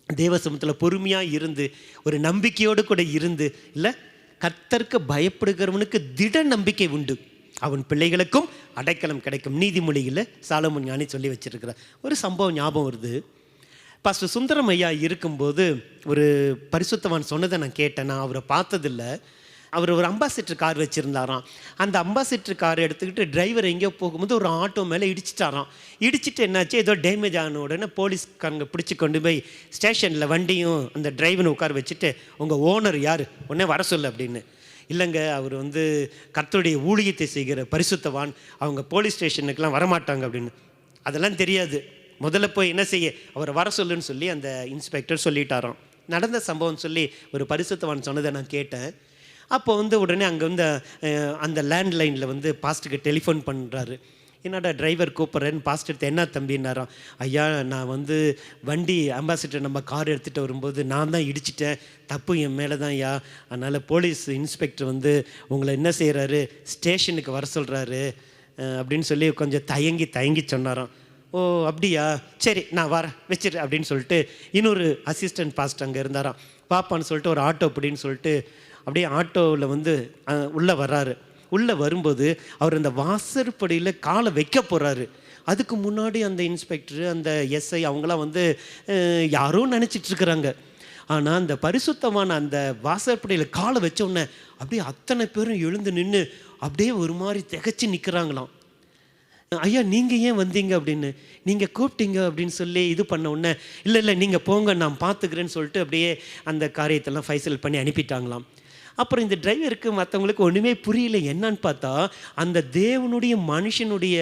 தேவ சமூகத்தில் பொறுமையாக இருந்து, ஒரு நம்பிக்கையோடு கூட இருந்து, இல்லை கர்த்தருக்கு பயப்படுகிறவனுக்கு திட நம்பிக்கை உண்டு, அவன் பிள்ளைகளுக்கும் அடைக்கலம் கிடைக்கும். நீதிமொழியில் சாலமோன் ஞானி சொல்லி வச்சிருக்கிறார். ஒரு சம்பவம் ஞாபகம் வருது. பாஸ்டர் சுந்தரம் ஐயா இருக்கும்போது ஒரு பரிசுத்தவான் சொன்னதை நான் கேட்டேன். நான் அவரை பார்த்ததில்லை. அவர் ஒரு அம்பாசிடர் கார் வச்சுருந்தாராம். அந்த அம்பாசிடர் கார் எடுத்துக்கிட்டு டிரைவர் எங்கேயோ போகும்போது ஒரு ஆட்டோ மேலே இடிச்சிட்டாராம். இடிச்சிட்டு என்னாச்சு, ஏதோ டேமேஜ் ஆன உடனே போலீஸ்காரங்க பிடிச்சி கொண்டு போய் ஸ்டேஷனில் வண்டியும் அந்த டிரைவரை உட்கார வச்சுட்டு, உங்கள் ஓனர் யார், உடனே வர சொல்லு அப்படின்னு. இல்லைங்க, அவர் வந்து கர்த்தருடைய ஊழியத்தை செய்கிற பரிசுத்தவான், அவங்க போலீஸ் ஸ்டேஷனுக்கெலாம் வரமாட்டாங்க அப்படின்னு. அதெல்லாம் தெரியாது, முதல்ல போய் என்ன செய்ய, அவரை வர சொல்லுன்னு சொல்லி அந்த இன்ஸ்பெக்டர் சொல்லிட்டாராம். நடந்த சம்பவம் சொல்லி ஒரு பரிசுத்தவான் சொன்னதை நான் கேட்டேன். அப்போ வந்து உடனே அங்கே வந்து அந்த லேண்ட்லைனில் வந்து பாஸ்ட்டுக்கு டெலிஃபோன் பண்ணுறாரு. என்னடா டிரைவர் கூப்பிட்றேன்னு பாஸ்ட் எடுத்து, என்ன தம்பின்னாராம். ஐயா, நான் வந்து வண்டி அம்பாசிடர் நம்ம கார் எடுத்துகிட்டு வரும்போது நான் தான் இடிச்சிட்டேன், தப்பு என் மேலே தான் ஐயா. அதனால் போலீஸ் இன்ஸ்பெக்டர் வந்து உங்களை என்ன செய்கிறாரு, ஸ்டேஷனுக்கு வர சொல்கிறாரு அப்படின்னு சொல்லி கொஞ்சம் தயங்கி சொன்னாராம். ஓ அப்படியா, சரி நான் வரேன் வச்சிரு அப்படின்னு சொல்லிட்டு இன்னொரு அசிஸ்டன்ட் பாஸ்ட் அங்கே இருந்தாராம். பாப்பான்னு சொல்லிட்டு ஒரு ஆட்டோ அப்படின்னு சொல்லிட்டு அப்படியே ஆட்டோவில் வந்து உள்ளே வர்றாரு. உள்ளே வரும்போது அவர் அந்த வாசற்படியில் காலை வைக்க போகிறாரு. அதுக்கு முன்னாடி அந்த இன்ஸ்பெக்டரு, அந்த எஸ்ஐ அவங்களாம் வந்து யாரோ நினச்சிட்ருக்குறாங்க. ஆனால் அந்த பரிசுத்தமான அந்த வாசற்படியில் காலை வச்ச உடனே அப்படியே அத்தனை பேரும் எழுந்து நின்று அப்படியே ஒரு மாதிரி திகைச்சு நிற்கிறாங்களாம். ஐயா நீங்கள் ஏன் வந்தீங்க அப்படின்னு, நீங்கள் கூப்பிட்டீங்க அப்படின்னு சொல்லி இது பண்ண உடனே, இல்லை நீங்கள் போங்க நான் பார்த்துக்கிறேன்னு சொல்லிட்டு அப்படியே அந்த காரியத்தெல்லாம் ஃபைசல் பண்ணி அனுப்பிட்டாங்களாம். அப்புறம் இந்த டிரைவருக்கு மற்றவங்களுக்கு ஒன்றுமே புரியல. என்னன்னு பார்த்தா அந்த தேவனுடைய மனுஷனுடைய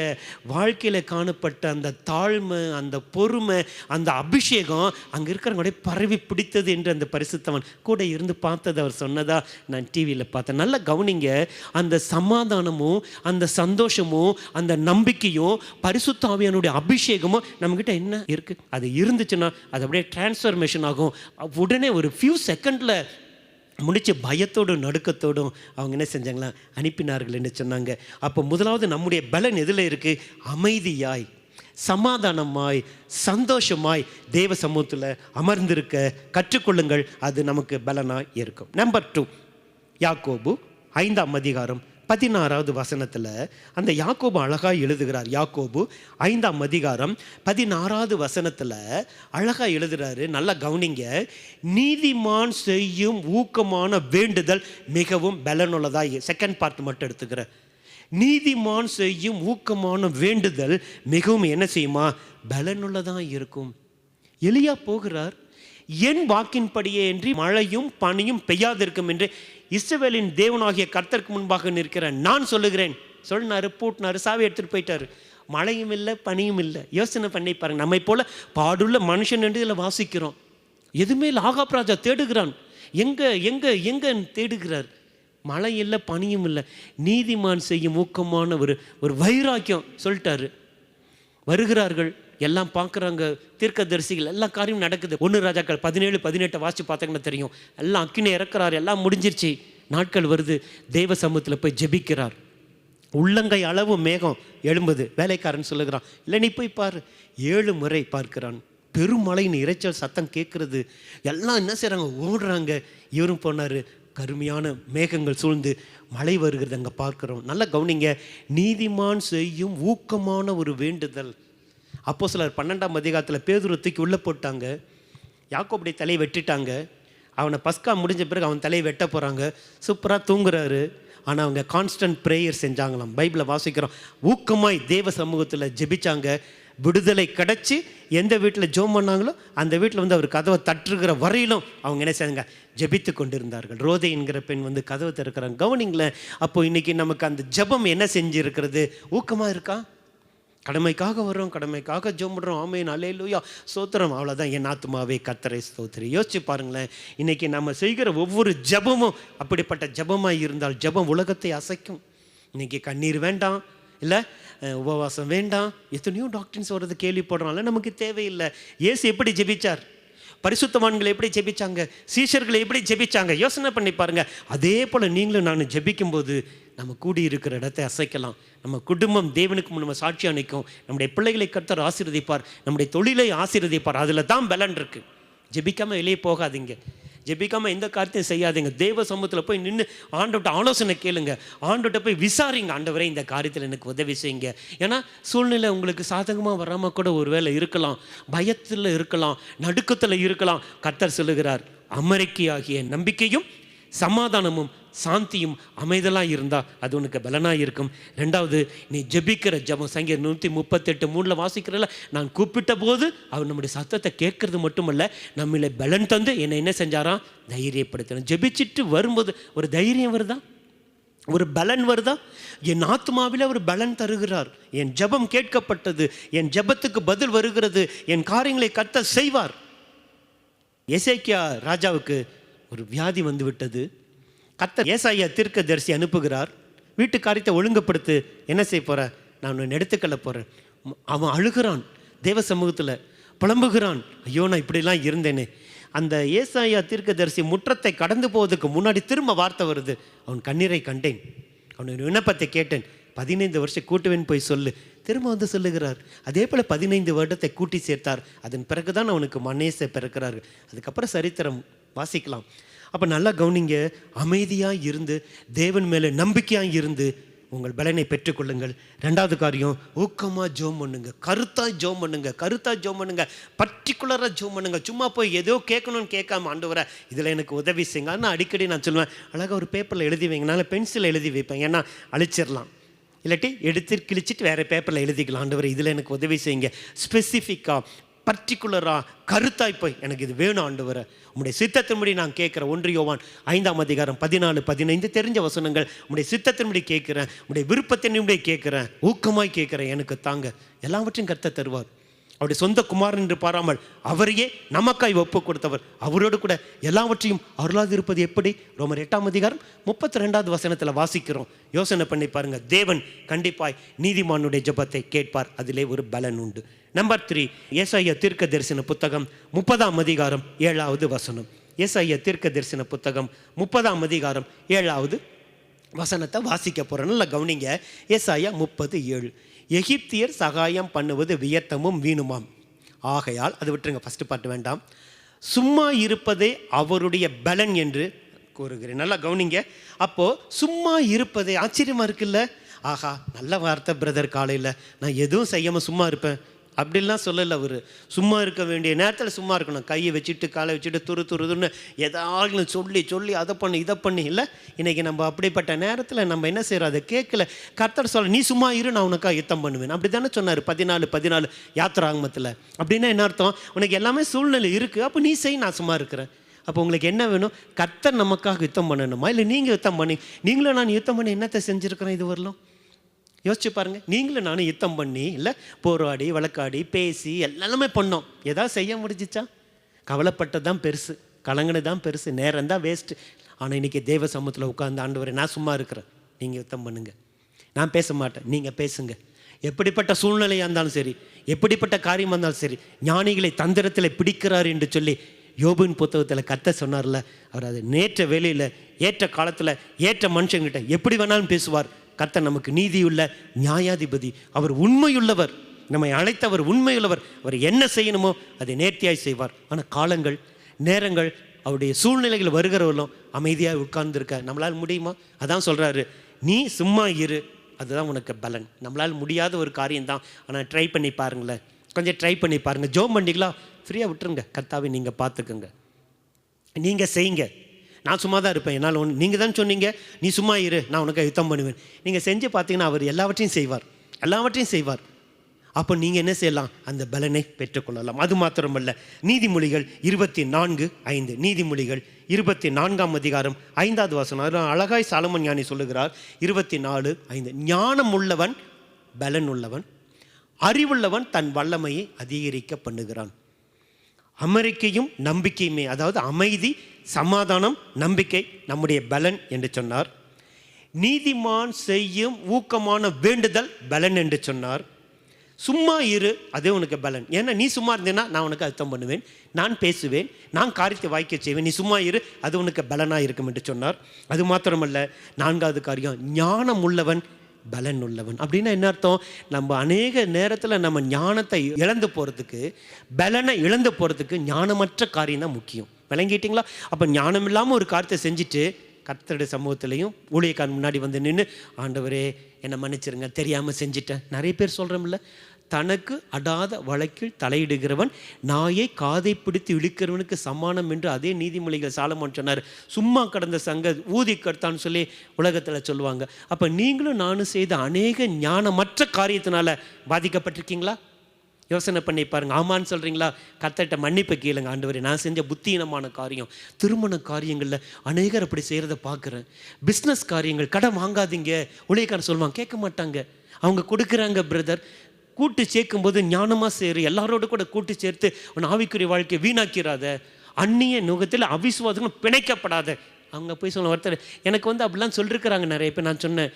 வாழ்க்கையில் காணப்பட்ட அந்த தாழ்மை, அந்த பொறுமை, அந்த அபிஷேகம் அங்கே இருக்கிறவங்களுடைய பரவி பிடித்தது என்று அந்த பரிசுத்தவன் கூட இருந்து பார்த்தது அவர் சொன்னதா நான் டிவியில் பார்த்தேன். நல்லா கவனிங்க, அந்த சமாதானமும் அந்த சந்தோஷமும் அந்த நம்பிக்கையும் பரிசுத்த ஆவியானுடைய அபிஷேகமும் நம்மக்கிட்ட என்ன இருக்குது, அது இருந்துச்சுன்னா அது அப்படியே டிரான்ஸ்ஃபர்மேஷன் ஆகும். உடனே ஒரு ஃபியூ செகண்டில் முடிச்சு பயத்தோடும் நடுக்கத்தோடும் அவங்க என்ன செஞ்சாங்களா, அனுப்பினார்கள் என்று சொன்னாங்க. அப்போ முதலாவது நம்முடைய பலன் எதில் இருக்குது? அமைதியாய், சமாதானமாய், சந்தோஷமாய் தேவ சமூகத்தில் அமர்ந்திருக்க கற்றுக்கொள்ளுங்கள். அது நமக்கு பலனாய் இருக்கும். நம்பர் 2, யாக்கோபு 5ஆம் அதிகாரம் 16வது வசனத்தில் அந்த யாக்கோபு அழகாக எழுதுகிறார். யாக்கோபு 5ஆம் அதிகாரம் 16வது வசனத்தில் அழகாக எழுதுகிறாரு. நல்லா கவனிங்க. நீதிமான் செய்யும் ஊக்கமான வேண்டுதல் மிகவும் பலனுள்ளதாக. செகண்ட் பார்ட் மட்டும் எடுத்துக்கிறேன். நீதிமான் செய்யும் ஊக்கமான வேண்டுதல் மிகவும் என்ன செய்யுமா, பலனுள்ளதாக இருக்கும். எலியா போகிறார், என் வாக்கின்படியே என்று மழையும் பனியும் பெய்யாதிருக்கும் என்று இஸ்ரவேலின் தேவனாகிய கர்த்தருக்கு முன்பாக நிற்கிற நான் சொல்லுகிறேன் சொன்னாரு. பூட்டினாரு, சாவி எடுத்துகிட்டு போயிட்டாரு. மழையும் இல்லை, பனியும் இல்லை. யோசனை பண்ணி பாருங்க. நம்மை போல பாடுள்ள மனுஷன் என்று இதில் வாசிக்கிறோம். எதுவுமே இல்லை. ஆகாப் ராஜா தேடுகிறான். எங்கே தேடுகிறார். மழை இல்லை, பனியும் இல்லை. நீதிமான் செய்யும் ஊக்கமான ஒரு வைராக்கியம் சொல்லிட்டாரு. வருகிறார்கள், எல்லாம் பார்க்குறாங்க, தீர்க்கதரிசிகள், எல்லா காரியமும் நடக்குது. 1 ராஜாக்கள் 17-18 வாசித்து பார்த்தீங்கன்னா தெரியும். எல்லாம் அக்கினி இறக்குறார், எல்லாம் முடிஞ்சிருச்சு. நாட்கள் வருது, தேவ சமூகத்தில் போய் ஜெபிக்கிறார். உள்ளங்கை அளவு மேகம் எழும்புது. வேலைக்காரன் சொல்லுகிறான், இல்லை நீ போய் பாரு. 7 முறை பார்க்கிறான். பெருமழையின் இரைச்சல் சத்தம் கேட்குறது. எல்லாம் என்ன செய்கிறாங்க, ஓடுறாங்க. இவரும் போனார். கருமையான மேகங்கள் சூழ்ந்து மழை வருகிறது அங்கே பார்க்குறோம். நல்லா கவனிங்க. நீதிமான் செய்யும் ஊக்கமான ஒரு வேண்டுதல். அப்போஸ்தலர் 12ஆம் அதிகாரத்தில் பேதுரு தூக்கி உள்ளே போட்டாங்க. யாக்கோபுடைய தலையை வெட்டிட்டாங்க. அவனை பஸ்கா முடிஞ்ச பிறகு அவன் தலையை வெட்ட போகிறாங்க. சூப்பராக தூங்குறாரு. ஆனால் அவங்க கான்ஸ்டன்ட் ப்ரேயர் செஞ்சாங்களாம். பைபிளை வாசிக்கிறோம். ஊக்கமாய் தேவ சமூகத்தில் ஜெபிச்சாங்க. விடுதலை கிடச்சி எந்த வீட்டில் ஜெபம் பண்ணாங்களோ அந்த வீட்டில் வந்து அவர் கதவை தட்டுகிற வரையிலும் அவங்க என்ன செய்யுங்க, ஜெபித்து கொண்டிருந்தார்கள். ரோதை என்கிற பெண் வந்து கதவை திறக்கிறாங்க. கவனிங்களேன். அப்போது இன்றைக்கி நமக்கு அந்த ஜெபம் என்ன செஞ்சுருக்கிறது? ஊக்கமாக இருக்கா? கடமைக்காக வர்றோம், கடமைக்காக ஜெபம் பண்ணுறோம். ஆமென், அல்லேலூயா, ஸ்தோத்திரம், அவ்வளோதான். என் ஆத்துமாவே கர்த்தரை ஸ்தோத்திரி. யோசிச்சு பாருங்களேன். இன்றைக்கி நம்ம செய்கிற ஒவ்வொரு ஜெபமும் அப்படிப்பட்ட ஜெபமாக இருந்தால் ஜெபம் உலகத்தை அசைக்கும். இன்றைக்கி கண்ணீர் வேண்டாம், இல்லை உபவாசம் வேண்டாம், எத்தனையோ டாக்டர்ஸ் வர்றது கேள்விப்படுறோம்ல, நமக்கு தேவையில்லை. இயேசு எப்படி ஜெபிச்சார்? பரிசுத்தவான்களை எப்படி ஜெபிச்சாங்க? சீஷர்களை எப்படி ஜெபிச்சாங்க? யோசனை பண்ணி பாருங்க. அதே போல் நீங்களும் நான் ஜெபிக்கும்போது நம்ம கூடி இருக்கிற இடத்தை அசைக்கலாம். நம்ம குடும்பம் தேவனுக்கு நம்ம சாட்சியாக நிற்கும். நம்முடைய பிள்ளைகளை கர்த்தர் ஆசீர்வதிப்பார், நம்முடைய தொழிலை ஆசீர்வதிப்பார். அதில் தான் பலன் இருக்குது. ஜெபிக்காமல் வெளியே போகாதீங்க. ஜெபிக்காமல் எந்த காரியத்தையும் செய்யாதீங்க. தேவ சமூகத்தில் போய் நின்று ஆண்டவர்கிட்ட ஆலோசனை கேளுங்க. ஆண்டவர்கிட்ட போய் விசாரிங்க, ஆண்டவரே இந்த காரியத்தில் எனக்கு உதவி செய்யுங்க. ஏன்னா சூழ்நிலை உங்களுக்கு சாதகமாக வராமல் கூட ஒரு வேளை இருக்கலாம், பயத்தில் இருக்கலாம், நடுக்கத்தில் இருக்கலாம். கர்த்தர் சொல்லுகிறார், அமெரிக்கையாகிய நம்பிக்கையும் சமாதானமும் சாந்தியும் அமைதலாக இருந்தால் அது உனக்கு பலனாக இருக்கும். 2வது, நீ ஜெபிக்கிற ஜெபம். சங்கீதம் 138:3 வாசிக்கிறல, நான் கூப்பிட்ட போது அவர் நம்முடைய சத்தத்தை கேட்கறது மட்டுமல்ல, நம்மளை பலன் தந்து என்னை என்ன செஞ்சாராம், தைரியப்படுத்தணும். ஜெபிச்சுட்டு வரும்போது ஒரு தைரியம் வருதா, ஒரு பலன் வருதா? என் ஆத்மாவில் ஒரு பலன் தருகிறார். என் ஜெபம் கேட்கப்பட்டது, என் ஜெபத்துக்கு பதில் வருகிறது, என் காரியங்களை கர்த்தர் செய்வார். எசேக்கியா ராஜாவுக்கு ஒரு வியாதி வந்து விட்டது. கர்த்தர் ஏசாயா தீர்க்கதரிசி அனுப்புகிறார். வீட்டு காரியத்தை ஒழுங்குபடுத்து, என்ன செய்ய போற, நான் உன்னை எடுத்துக்கொள்ள போறேன். அவன் அழுகிறான், தேவ சமூகத்தில் புலம்புகிறான், ஐயோ நான் இப்படிலாம் இருந்தேனே. அந்த ஏசாயா தீர்க்கதரிசி முற்றத்தை கடந்து போவதுக்கு முன்னாடி திரும்ப வார்த்தை வருது, அவன் கண்ணீரை கண்டேன், அவன் விண்ணப்பத்தை கேட்டேன், 15 வருஷம் கூட்டுவேன் போய் சொல்லு. திரும்ப வந்து சொல்லுகிறார். அதே போல் 15 வருடத்தை கூட்டி சேர்த்தார். அதன் பிறகுதான் அவனுக்கு மனேசை பிறக்கிறார்கள். அதுக்கப்புறம் சரித்திரம் வாசிக்கலாம். அப்போ நல்லா கவனிங்க, அமைதியாக இருந்து தேவன் மேலே நம்பிக்கையாக இருந்து உங்கள் பலனை பெற்றுக்கொள்ளுங்கள். 2வது காரியம், ஊக்கமாக ஜோம் பண்ணுங்க, கருத்தாக ஜோம் பண்ணுங்க, கருத்தாக ஜோம் பண்ணுங்க, பர்டிகுலராக ஜோம் பண்ணுங்க. சும்மா போய் ஏதோ கேட்கணும்னு கேட்காம, ஆண்டவரே இதில் எனக்கு உதவி செய்யுங்க. ஆனால் அடிக்கடி நான் சொல்லுவேன், அழகாக ஒரு பேப்பரில் எழுதி வைங்கனால பென்சில் எழுதி வைப்பேன், ஏன்னா அழிச்சிடலாம், இல்லாட்டி எடுத்து கிழிச்சிட்டு வேறு பேப்பரில் எழுதிக்கலாம். ஆண்டவரே இதில் எனக்கு உதவி செய்யுங்க, ஸ்பெசிஃபிக்காக பர்டிகுலராக கருத்தாய் போய் எனக்கு இது வேணும் ஆண்டவரே, உம்முடைய சித்தத்தின்படி நான் கேட்குறேன். 1 யோவான் 5ஆம் அதிகாரம் 14-15 தெரிஞ்ச வசனங்கள். உம்முடைய சித்தத்தின்படி கேட்குறேன், உம்முடைய விருப்பத்தின்படி கேட்குறேன், ஊக்கமாய் கேட்குறேன், எனக்கு தாங்க. எல்லாவற்றையும் கர்த்தர் தருவார். அவருடைய சொந்த குமாரன் என்று பாராமல் அவரையே நமக்காய் ஒப்பு கொடுத்தவர், அவரோடு கூட எல்லாவற்றையும் அருளாது இருப்பது எப்படி? ரோமர் 8ஆம் அதிகாரம் 32வது வசனத்தில் வாசிக்கிறோம். யோசனை பண்ணி பாருங்க. தேவன் கண்டிப்பாய் நீதிமானுடைய ஜெபத்தை கேட்பார், அதிலே ஒரு பலன் உண்டு. நம்பர் 3, ஏசாயா தீர்க்க தரிசன புத்தகம் 30ஆம் அதிகாரம் 7வது வசனம். ஏசாயா தீர்க்க தரிசன புத்தகம் 30ஆம் அதிகாரம் 7வது வசனத்தை வாசிக்க போகிறேன். நல்லா கவனிங்க. ஏசாயா 30:7. எகிப்தியர் சகாயம் பண்ணுவது வியர்த்தமும் வீணுமாம், ஆகையால், அது விட்டுருங்க, ஃபஸ்ட்டு பாட்டு வேண்டாம், சும்மா இருப்பதே அவருடைய பலன் என்று கூறுகிறேன். நல்லா கவனிங்க. அப்போது சும்மா இருப்பதே ஆச்சரியமாக இருக்குல்ல. ஆஹா, நல்ல வார்த்தை பிரதர், காலையில் நான் எதுவும் செய்யாமல் சும்மா இருப்பேன் அப்படிலாம் சொல்லலை அவர். சும்மா இருக்க வேண்டிய நேரத்தில் சும்மா இருக்கணும். கையை வச்சுட்டு காலை வச்சுட்டு துருன்னு ஏதாவது சொல்லி சொல்லி அதை பண்ணி இதை பண்ணி இல்லை. இன்றைக்கி நம்ம அப்படிப்பட்ட நேரத்தில் நம்ம என்ன செய்கிறோம், அதை கேட்கல. கர்த்தர் சொல்ல, நீ சும்மா இரு, நான் உனக்காக யுத்தம் பண்ணுவேன். அப்படி தானே சொன்னார் 14 யாத்திராகமத்தில். அப்படின்னா என்ன அர்த்தம்? உனக்கு எல்லாமே சூழ்நிலை இருக்குது, அப்போ நீ செய், நான் சும்மா இருக்கிறேன். அப்போ உங்களுக்கு என்ன வேணும்? கர்த்தர் நமக்காக யுத்தம் பண்ணணுமா, இல்லை நீங்கள் யுத்தம் பண்ணி? நீங்களும் நான் யுத்தம் பண்ணி என்னத்தை செஞ்சுருக்கிறேன் இது வரலாம்? யோசிச்சு பாருங்கள். நீங்களும் நானும் யுத்தம் பண்ணி, இல்லை போராடி வழக்காடி பேசி எல்லாமே பண்ணோம், ஏதாவது செய்ய முடிஞ்சிச்சா? கவலைப்பட்டது தான் பெருசு, கலங்கினது தான் பெருசு, நேரம் தான் வேஸ்ட்டு. ஆனால் இன்றைக்கி தேவ சமூகத்தில் உட்கார்ந்து, ஆண்டவரே நான் சும்மா இருக்கிறேன், நீங்கள் யுத்தம் பண்ணுங்கள், நான் பேச மாட்டேன், நீங்கள் பேசுங்க. எப்படிப்பட்ட சூழ்நிலையாக இருந்தாலும் சரி, எப்படிப்பட்ட காரியமாக இருந்தாலும் சரி, ஞானிகளை தந்திரத்தில் பிடிக்கிறார் என்று சொல்லி யோபின் புத்தகத்தில் கர்த்தர் சொன்னார்ல, அவர் அது நேற்ற வேலையில் ஏற்ற காலத்தில் ஏற்ற மனுஷங்கிட்ட எப்படி வேணாலும் பேசுவார். கர்த்தர் நமக்கு நீதியுள்ள நியாயாதிபதி, அவர் உண்மையுள்ளவர், நம்மை அழைத்தவர் உண்மையுள்ளவர், அவர் என்ன செய்யணுமோ அதை நேர்த்தியாய் செய்வார். ஆனால் காலங்கள் நேரங்கள் அவருடைய சூழ்நிலைகள் வருகிறவர்களும் அமைதியாக உட்கார்ந்துருக்க நம்மளால் முடியுமா? அதான் சொல்கிறாரு, நீ சும்மா இரு, அதுதான் உனக்கு பலன். நம்மளால் முடியாத ஒரு காரியம்தான், ஆனால் ட்ரை பண்ணி பாருங்களேன், கொஞ்சம் ட்ரை பண்ணி பாருங்கள். ஜோம் பண்ணிங்களா, ஃப்ரீயாக விட்டுருங்க, கர்த்தாவை நீங்கள் பார்த்துக்குங்க, நீங்கள் செய்யுங்க. நான் சும்மா தான் இருப்பேன், என்னால் ஒன்று, நீங்கள் தான் சொன்னீங்க நீ சும்மா இரு, நான் உனக்கு யுத்தம் பண்ணுவேன். நீங்கள் செஞ்சு பார்த்தீங்கன்னா அவர் எல்லாவற்றையும் செய்வார், எல்லாவற்றையும் செய்வார். அப்போ நீங்கள் என்ன செய்யலாம்? அந்த பலனை பெற்றுக்கொள்ளலாம். அது மாத்திரமல்ல, நீதிமொழிகள் 24:5. நீதிமொழிகள் 24ஆம் அதிகாரம் 5வது வசனம் அழகாய் சாலமன் ஞானி சொல்லுகிறார். 24:5. ஞானம் உள்ளவன் பலன் உள்ளவன், அறிவுள்ளவன் தன் வல்லமையை அதிகரிக்க பண்ணுகிறான். அமெரிக்கையும் நம்பிக்கையுமே, அதாவது அமைதி, சமாதானம், நம்பிக்கை நம்முடைய பலன் என்று சொன்னார். நீதிமான் செய்யும் ஊக்கமான வேண்டுதல் பலன் என்று சொன்னார். சும்மா இரு, அதே உனக்கு பலன். ஏன்னா நீ சும்மா இருந்தேன்னா நான் உனக்கு அர்த்தம் பண்ணுவேன், நான் பேசுவேன், நான் காரியத்தை வாய்க்க செய்வேன். நீ சும்மா இரு, அது உனக்கு பலனாக இருக்கும் என்று சொன்னார். அது மாத்திரமல்ல, 4வது காரியம், ஞானம் உள்ளவன் பலன் உள்ளவன். அப்படின்னா என்ன அர்த்தம்? நம்ம அநேக நேரத்தில் நம்ம ஞானத்தை இழந்து போகிறதுக்கு, பலனை இழந்து போகிறதுக்கு ஞானமற்ற காரியம் தான் முக்கியம். விளங்கிட்டீங்களா? அப்போ ஞானம் இல்லாமல் ஒரு காரியத்தை செஞ்சுட்டு கர்த்தருடைய சமூகத்திலையும் ஊழியக்காரன் முன்னாடி வந்து நின்று, ஆண்டவரே என்னை மன்னிச்சிருங்க, தெரியாமல் செஞ்சிட்டேன். நிறைய பேர் சொல்கிறோம்ல, தனக்கு அடாத வழக்கில் தலையிடுகிறவன் நாயை காதை பிடித்து இழுக்கிறவனுக்கு சமானம் என்று அதே நீதிமொழிகள் சாலமோன் சொன்னார். சும்மா கடந்த சங்க ஊதி கடுத்தான்னு சொல்லி உலகத்தில் சொல்லுவாங்க. அப்போ நீங்களும் நானும் செய்த அநேக ஞானமற்ற காரியத்தினால பாதிக்கப்பட்டிருக்கீங்களா? யோசனை பண்ணி பாருங்க. ஆமான்னு சொல்கிறீங்களா? கர்த்தர்கிட்ட மன்னிப்பு கேளுங்க. ஆண்டவரே நான் செஞ்ச புத்தியீனமான காரியம், திருமண காரியங்களில் அநேகர் அப்படி செய்கிறத பார்க்குறேன். பிஸ்னஸ் காரியங்கள், கடன் வாங்காதீங்க, ஊழியக்காரன் சொல்லுவாங்க, கேட்க மாட்டாங்க. அவங்க கொடுக்குறாங்க. பிரதர், கூட்டு சேர்க்கும்போது ஞானமாக சேரு, எல்லாரோட கூட கூட்டு சேர்த்து உன் ஆவிக்குரிய வாழ்க்கையை வீணாக்கிறாத, அந்நிய நுகத்தில் அவிசுவாதங்களும் பிணைக்கப்படாத. அவங்க போய் சொல்ல ஒருத்தர் எனக்கு வந்து அப்படிலாம் சொல்லிருக்கிறாங்க நிறைய பேர். நான் சொன்னேன்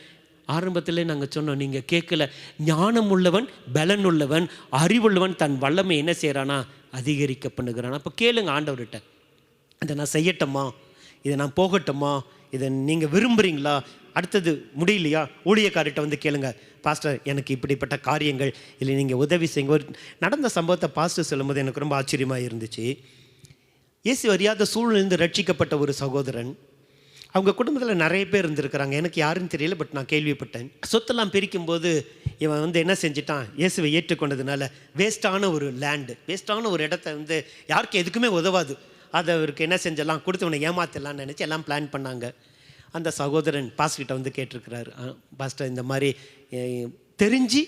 ஆரம்பத்திலே நாங்கள் சொன்னோம், நீங்கள் கேட்கல. ஞானம் உள்ளவன், பலன் உள்ளவன், அறிவுள்ளவன் தன் வல்லமை என்ன செய்கிறானா அதிகரிக்க பண்ணுகிறான். அப்போ கேளுங்க ஆண்டவர்கிட்ட, இதை நான் செய்யட்டுமா, இதை நான் போகட்டுமா, இதை நீங்கள் விரும்புகிறீங்களா, அடுத்தது முடியலையா, ஊழியக்காரிட்ட வந்து கேளுங்க, பாஸ்டர் எனக்கு இப்படிப்பட்ட காரியங்கள் இல்லை நீங்கள் உதவி செய்யுங்க. ஒரு நடந்த சம்பவத்தை பாஸ்டர் சொல்லும்போது எனக்கு ரொம்ப ஆச்சரியமாக இருந்துச்சு. இயேசு அறியாத சூழ்நிலிருந்து ரட்சிக்கப்பட்ட ஒரு சகோதரன், அவங்க குடும்பத்தில் நிறைய பேர் இருந்திருக்கிறாங்க, எனக்கு யாருன்னு தெரியல, பட் நான் கேள்விப்பட்டேன். சொத்தெல்லாம் பிரிக்கும்போது இவன் வந்து என்ன செஞ்சிட்டான், இயேசுவை ஏற்றுக்கொண்டதுனால வேஸ்ட்டான ஒரு லேண்டு, வேஸ்ட்டான ஒரு இடத்த வந்து யாருக்கு எதுக்குமே உதவாது, அதை அவருக்கு என்ன செஞ்சலாம் கொடுத்தவனை ஏமாத்தலாம்னு நினச்சி எல்லாம் பிளான் பண்ணாங்க. அந்த சகோதரன் பாஸ்கிட்ட வந்து கேட்டிருக்கிறாரு, பாஸ்டர் இந்த மாதிரி தெரிஞ்சு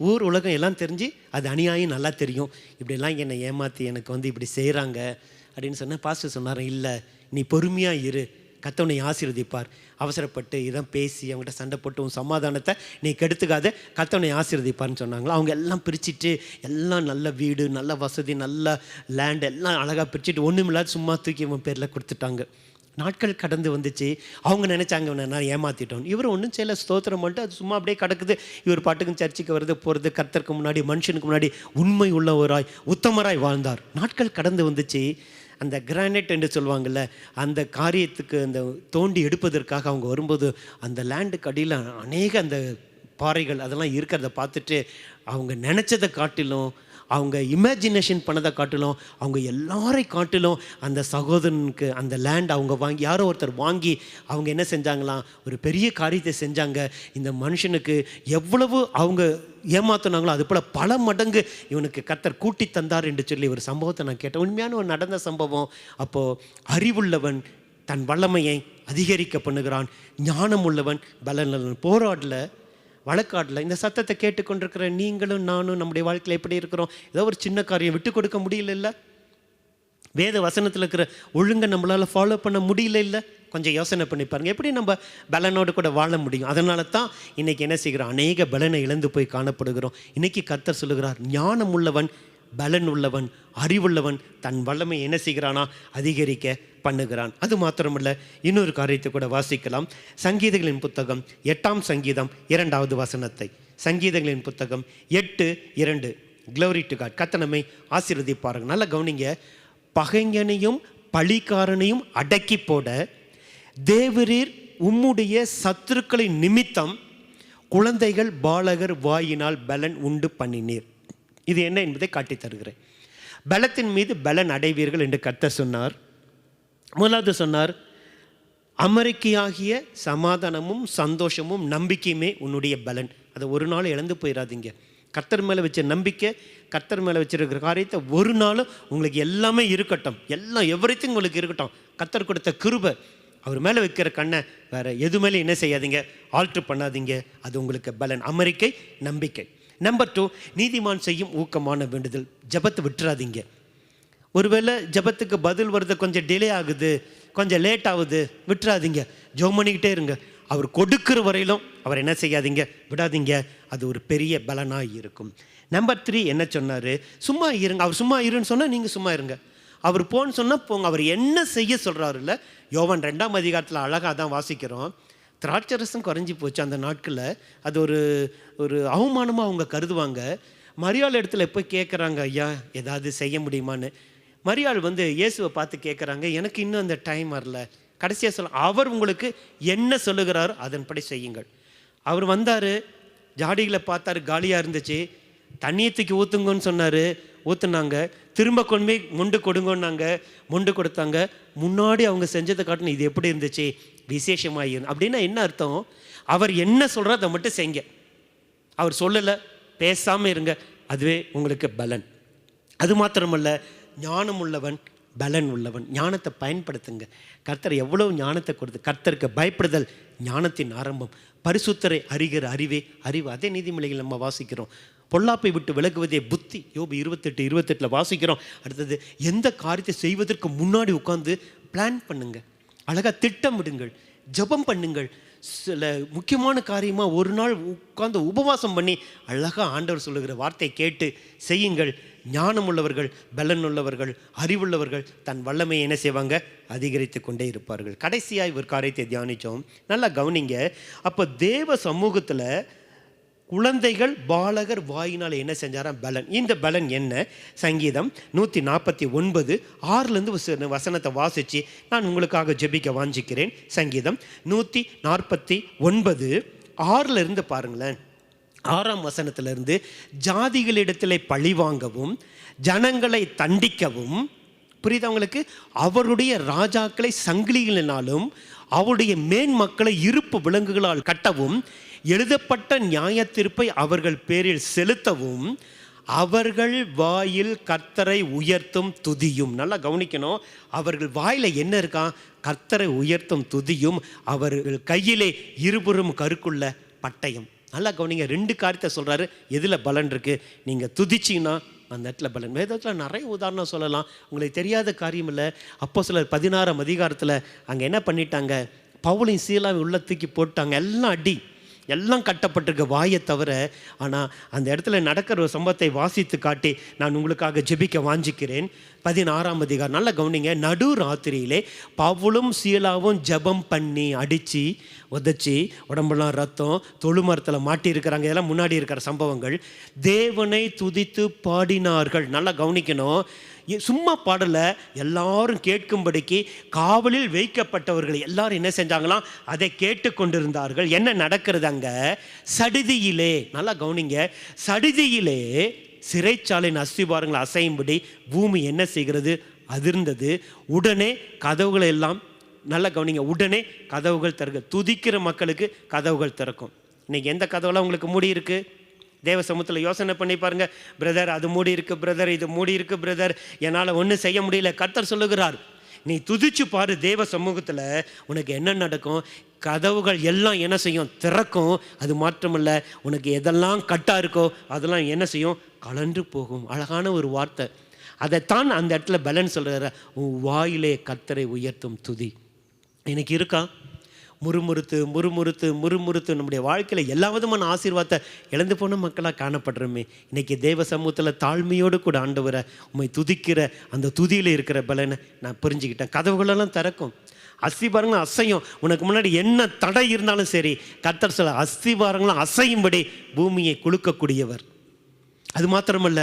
ஊர் உலகம் எல்லாம் தெரிஞ்சு அது அநியாயம் நல்லா தெரியும், இப்படிலாம் என்னை ஏமாற்றி எனக்கு வந்து இப்படி செய்கிறாங்க அப்படின்னு சொன்னேன். பாஸ்டர் சொன்னார், இல்லை நீ பொறுமையாக இரு, கர்த்தர் ஆசீர்வதிப்பார், அவசரப்பட்டு இதான் பேசி அவங்ககிட்ட சண்டை போட்டு உன் சமாதானத்தை நீ கெடுத்துக்காத, கர்த்தர் ஆசீர்வதிப்பார்னு சொன்னாங்களா. அவங்க எல்லாம் பிரிச்சுட்டு எல்லாம் நல்ல வீடு, நல்ல வசதி, நல்ல லேண்ட் எல்லாம் அழகாக பிரிச்சுட்டு ஒன்றுமில்லாத சும்மா தூக்கி இவன் பேரில் கொடுத்துட்டாங்க. நாட்கள் கடந்து வந்துச்சு. அவங்க நினச்சாங்க நான் ஏமாற்றிட்டோம். இவர் ஒன்றும் செய்யலை, ஸ்தோத்திரம் பண்ணிட்டு அது சும்மா அப்படியே கிடக்குது. இவர் பாட்டுக்கும் சர்ச்சுக்கு வருது போகிறது, கர்த்தருக்கு முன்னாடி மனுஷனுக்கு முன்னாடி உண்மை உள்ளவராய் உத்தமராய் வாழ்ந்தார். நாட்கள் கடந்து வந்துச்சு. அந்த கிரானைட் என்று சொல்லுவாங்கள்ல, அந்த காரியத்துக்கு அந்த தோண்டி எடுப்பதற்காக அவங்க வரும்போது அந்த லேண்டுக்கு அடியில் அநேக அந்த பாறைகள் அதெல்லாம் இருக்கிறத பார்த்துட்டு அவங்க நினச்சதை காட்டிலும், அவங்க இமேஜினேஷன் பண்ணதை காட்டிலும், அவங்க எல்லாரை காட்டிலும் அந்த சகோதரனுக்கு அந்த லேண்ட் அவங்க வாங்கி, யாரோ ஒருத்தர் வாங்கி அவங்க என்ன செஞ்சாங்களாம், ஒரு பெரிய காரியத்தை செஞ்சாங்க. இந்த மனுஷனுக்கு எவ்வளவு அவங்க ஏமாத்தினாங்களோ அது போல் பல மடங்கு இவனுக்கு கர்த்தர் கூட்டி தந்தார் என்று சொல்லி ஒரு சம்பவத்தை நான் கேட்டேன். உண்மையான ஒரு நடந்த சம்பவம். அப்போது அறிவுள்ளவன் தன் வல்லமையை அதிகரிக்க பண்ணுகிறான், ஞானம் உள்ளவன் பலன் போராடல வழக்காடல. இந்த சத்தத்தை கேட்டுக்கொண்டிருக்கிற நீங்களும் நானும் நம்முடைய வாழ்க்கையில் எப்படி இருக்கிறோம்? ஏதோ ஒரு சின்ன காரியம் விட்டு கொடுக்க முடியல, வேத வசனத்தில் இருக்கிற ஒழுங்கை நம்மளால் ஃபாலோ பண்ண முடியல இல்லை. கொஞ்சம் யோசனை பண்ணி பாருங்கள், எப்படி நம்ம பலனோடு கூட வாழ முடியும்? அதனால தான் இன்றைக்கி என்ன செய்கிறோம், அநேக பலனை இழந்து போய் காணப்படுகிறோம். இன்றைக்கி கர்த்தர் சொல்லுகிறார், ஞானம் உள்ளவன், பலன் உள்ளவன், அறிவுள்ளவன் தன் வல்லமை என்ன செய்கிறானா அதிகரிக்க பண்ணுகிறான். அது மாத்திரமல்ல, இன்னொரு காரியத்தை கூட வாசிக்கலாம். சங்கீதங்களின் புத்தகம் 8ஆம் சங்கீதம் 2வது வசனத்தை. சங்கீதங்களின் புத்தகம் 8:2. Glory to God. கர்த்தர் நம்மை ஆசீர்வதிப்பாருங்க. நல்லா கவனிங்க. பகைஞனையும் பழிக்காரனையும் அடக்கி போட தேவரீர் உம்முடைய சத்துருக்களின் நிமித்தம் குழந்தைகள் பாலகர் வாயினால் பலன் உண்டு பண்ணினீர். இது என்ன என்பதை காட்டி தருகிறேன். பலத்தின் மீது பலன் அடைவீர்கள் என்று கர்த்தர் சொன்னார். முதலாவது சொன்னார், அமெரிக்கையாகிய சமாதானமும் சந்தோஷமும் நம்பிக்கையுமே உன்னுடைய பலன். அதை ஒரு நாள் இழந்து போயிடாதீங்க. கர்த்தர் மேலே வச்ச நம்பிக்கை, கர்த்தர் மேலே வச்சிருக்கிற காரியத்தை ஒரு நாளும் உங்களுக்கு எல்லாமே இருக்கட்டும், எல்லாம் எவ்ரிதிங் உங்களுக்கு இருக்கட்டும். கர்த்தர் கொடுத்த கிருபை, அவர் மேலே வைக்கிற கண்ணை வேறு எது மேலே என்ன செய்யாதீங்க, ஆல்ட்ரு பண்ணாதீங்க. அது உங்களுக்கு பலன், அமெரிக்கை, நம்பிக்கை. நம்பர் 2, நீதிமான் செய்யும் ஊக்கமான வேண்டுதல். ஜபத்தை விட்டுறாதீங்க. ஒருவேளை ஜபத்துக்கு பதில் வருது கொஞ்சம் டிலே ஆகுது, கொஞ்சம் லேட் ஆகுது, விட்டுறாதீங்க. ஜெபம் பண்ணிக்கிட்டே இருங்க. அவர் கொடுக்குற வரையிலும் அவர் என்ன செய்யாதீங்க, விடாதீங்க. அது ஒரு பெரிய பலனாக இருக்கும். நம்பர் 3 என்ன சொன்னார், சும்மா இருங்க. அவர் சும்மா இருன்னு சொன்னால் நீங்கள் சும்மா இருங்க. அவர் போன்னு சொன்னால் போங்க. அவர் என்ன செய்ய சொல்கிறாரு இல்லை, யோவான் 2ஆம் அதிகாரத்தில் அழகாக தான் வாசிக்கிறோம். திராட்சரசம் குறைஞ்சி போச்சு அந்த நாட்களில். அது ஒரு அவமானமாக அவங்க கருதுவாங்க. மரியாள் இடத்துல போய் கேட்குறாங்க, ஐயா ஏதாவது செய்ய முடியுமான்னு. மரியாள் வந்து இயேசுவை பார்த்து கேட்குறாங்க, எனக்கு இன்னும் அந்த டைம் வரல. கடைசியாக சொல்ல, அவர் உங்களுக்கு என்ன சொல்லுகிறாரோ அதன்படி செய்யுங்கள். அவர் வந்தார், ஜாடிகளை பார்த்தாரு, காலியாக இருந்துச்சு. தண்ணியை தூக்கி ஊற்றுங்கன்னு சொன்னார், ஊற்றுனாங்க. திரும்ப கொண்டு போய் முண்டு கொடுங்கன்னாங்க, முண்டு கொடுத்தாங்க. முன்னாடி அவங்க செஞ்சதை காட்டணும். இது எப்படி இருந்துச்சு, விசேஷமாக இருந்து. அப்படின்னா என்ன அர்த்தம், அவர் என்ன சொல்கிறோ அதை மட்டும் செய்யுங்க. அவர் சொல்லலை, பேசாமல் இருங்க. அதுவே உங்களுக்கு பலன். அது மாத்திரமல்ல, ஞானம் உள்ளவன், பலன் உள்ளவன். ஞானத்தை பயன்படுத்துங்க. கர்த்தர் எவ்வளோ ஞானத்தை கொடுத்து, கர்த்தருக்கு பயப்படுதல் ஞானத்தின் ஆரம்பம். பரிசுத்தரை அறிகிற அறிவே அறிவு. அதே நீதிமொழிகள் நம்ம வாசிக்கிறோம். பொல்லாப்பை விட்டு விலகுவதே புத்தி. யோபு 28:28 வாசிக்கிறோம். அடுத்தது, எந்த காரியத்தை செய்வதற்கு முன்னாடி உட்காந்து பிளான் பண்ணுங்க, அழகாக திட்டமிடுங்கள், ஜெபம் பண்ணுங்கள். சில முக்கியமான காரியமாக ஒரு நாள் உட்காந்து உபவாசம் பண்ணி அழகாக ஆண்டவர் சொல்லுகிற வார்த்தை கேட்டு செய்யுங்கள். ஞானம் உள்ளவர்கள், பலன் உள்ளவர்கள், அறிவுள்ளவர்கள் தன் வல்லமையை என்ன செய்வாங்க? அதிகரித்து கொண்டே இருப்பார்கள். கடைசியாக ஒரு காரியத்தை தியானித்தோம். நல்லா கவனிங்க. அப்போ தேவ சமூகத்தில் குழந்தைகள் பாலகர் வாயினால் என்ன செஞ்சாராம்? பலன். இந்த பலன் என்ன? சங்கீதம் 149 6 வசனத்தை வாசித்து நான் உங்களுக்காக ஜெபிக்க வாஞ்சிக்கிறேன். சங்கீதம் 149 6 பாருங்களேன். 6ஆம் வசனத்திலிருந்து, ஜாதிகளிடத்தில் பழிவாங்கவும் ஜனங்களை தண்டிக்கவும், புரியுது அவங்களுக்கு, அவருடைய ராஜாக்களை சங்கிலிகளினாலும் அவருடைய மேன்மக்களை இருப்பு விலங்குகளால் கட்டவும், எழுதப்பட்ட நியாயத்தீர்ப்பை அவர்கள் பேரில் செலுத்தவும், அவர்கள் வாயில் கர்த்தரை உயர்த்தும் துதியும். நல்லா கவனிக்கணும். அவர்கள் வாயில் என்ன இருக்கா? கர்த்தரை உயர்த்தும் துதியும், அவர்கள் கையிலே இருபுறம் கருக்குள்ள பட்டயம். நல்லா கவனிங்க. 2 காரியத்தை சொல்கிறாரு. எதில் பலன் இருக்குது? நீங்கள் துதிச்சிங்கன்னா அந்த இடத்துல பலன். வேதத்தில் நிறைய உதாரணம் சொல்லலாம். உங்களுக்கு தெரியாத காரியம் இல்லை. அப்போஸ்தலர் 16ஆம் அதிகாரத்தில் அங்கே என்ன பண்ணிட்டாங்க? பவுலையும் சீலாவையும் உள்ள தூக்கி போட்டாங்க. எல்லாம் அடி, எல்லாம் கட்டப்பட்டிருக்க வாயை தவிர. ஆனால் அந்த இடத்துல நடக்கிற ஒரு சம்பவத்தை வாசித்து காட்டி நான் உங்களுக்காக ஜெபிக்க வாஞ்சிக்கிறேன். 16ஆம் அதிகாரம் நல்லா கவனிங்க. நடு ராத்திரியிலே பவுலும் சீலாவும் ஜெபம் பண்ணி அடித்து உதச்சி உடம்பெல்லாம் ரத்தம், தொழுமரத்தில் மாட்டியிருக்கிறாங்க. இதெல்லாம் முன்னாடி இருக்கிற சம்பவங்கள். தேவனை துதித்து பாடினார்கள். நல்லா கவனிக்கணும். சும்மா பாடலை, எல்லாரும் கேட்கும்படிக்கு காவலில் வைக்கப்பட்டவர்கள் எல்லாரும் என்ன செஞ்சாங்களாம்? அதை கேட்டு கொண்டிருந்தார்கள். என்ன நடக்கிறது அங்கே? சடிதியிலே, நல்லா கவனிங்க, சடிதியிலே சிறைச்சாலையின் அஸ்திபாரங்கள் அசையும்படி பூமி என்ன செய்கிறது? அதிர்ந்தது. உடனே கதவுகளை எல்லாம், நல்லா கவனிங்க, உடனே கதவுகள் திறக்க. துதிக்கிற மக்களுக்கு கதவுகள் திறக்கும். இன்னைக்கு எந்த கதவுலாம் உங்களுக்கு மூடி இருக்கு? தேவ சமூகத்தில் யோசனை பண்ணி பாருங்க. பிரதர் அது மூடி இருக்கு, பிரதர் இது மூடி இருக்கு, பிரதர் என்னால் ஒன்றும் செய்ய முடியல. கர்த்தர் சொல்லுகிறார், நீ துதிச்சு பாரு. தேவ சமூகத்தில் உனக்கு என்ன நடக்கும்? கதவுகள் எல்லாம் என்ன செய்யும்? திறக்கும். அது மாற்றமல்ல, உனக்கு எதெல்லாம் கட்டாக இருக்கோ அதெல்லாம் என்ன செய்யும்? கலன்று போகும். அழகான ஒரு வார்த்தை. அதைத்தான் அந்த இடத்துல பலன் சொல்கிறார். உன் வாயிலே கர்த்தரை உயர்த்தும் துதி. எனக்கு இருக்கா? முறுமுறுத்து முறுமுறுத்து முறுமுறுத்து நம்முடைய வாழ்க்கையில் எல்லா விதமான ஆசீர்வாதத்தை இழந்து போன மக்களாக காணப்படுறோமே. இன்றைக்கி தேவ சமூகத்தில் தாழ்மையோடு கூட ஆண்டவரை உண்மை துதிக்கிற அந்த துதியில் இருக்கிற பலனை நான் புரிஞ்சுக்கிட்டேன். கதவுகளெல்லாம் திறக்கும். அஸ்திபாரங்களும் அசையும். உனக்கு முன்னாடி என்ன தடை இருந்தாலும் சரி, கர்த்தர் சொல்ல அஸ்திபாரங்களும் அசையும்படி பூமியை குலுக்கக்கூடியவர். அது மாத்திரமல்ல,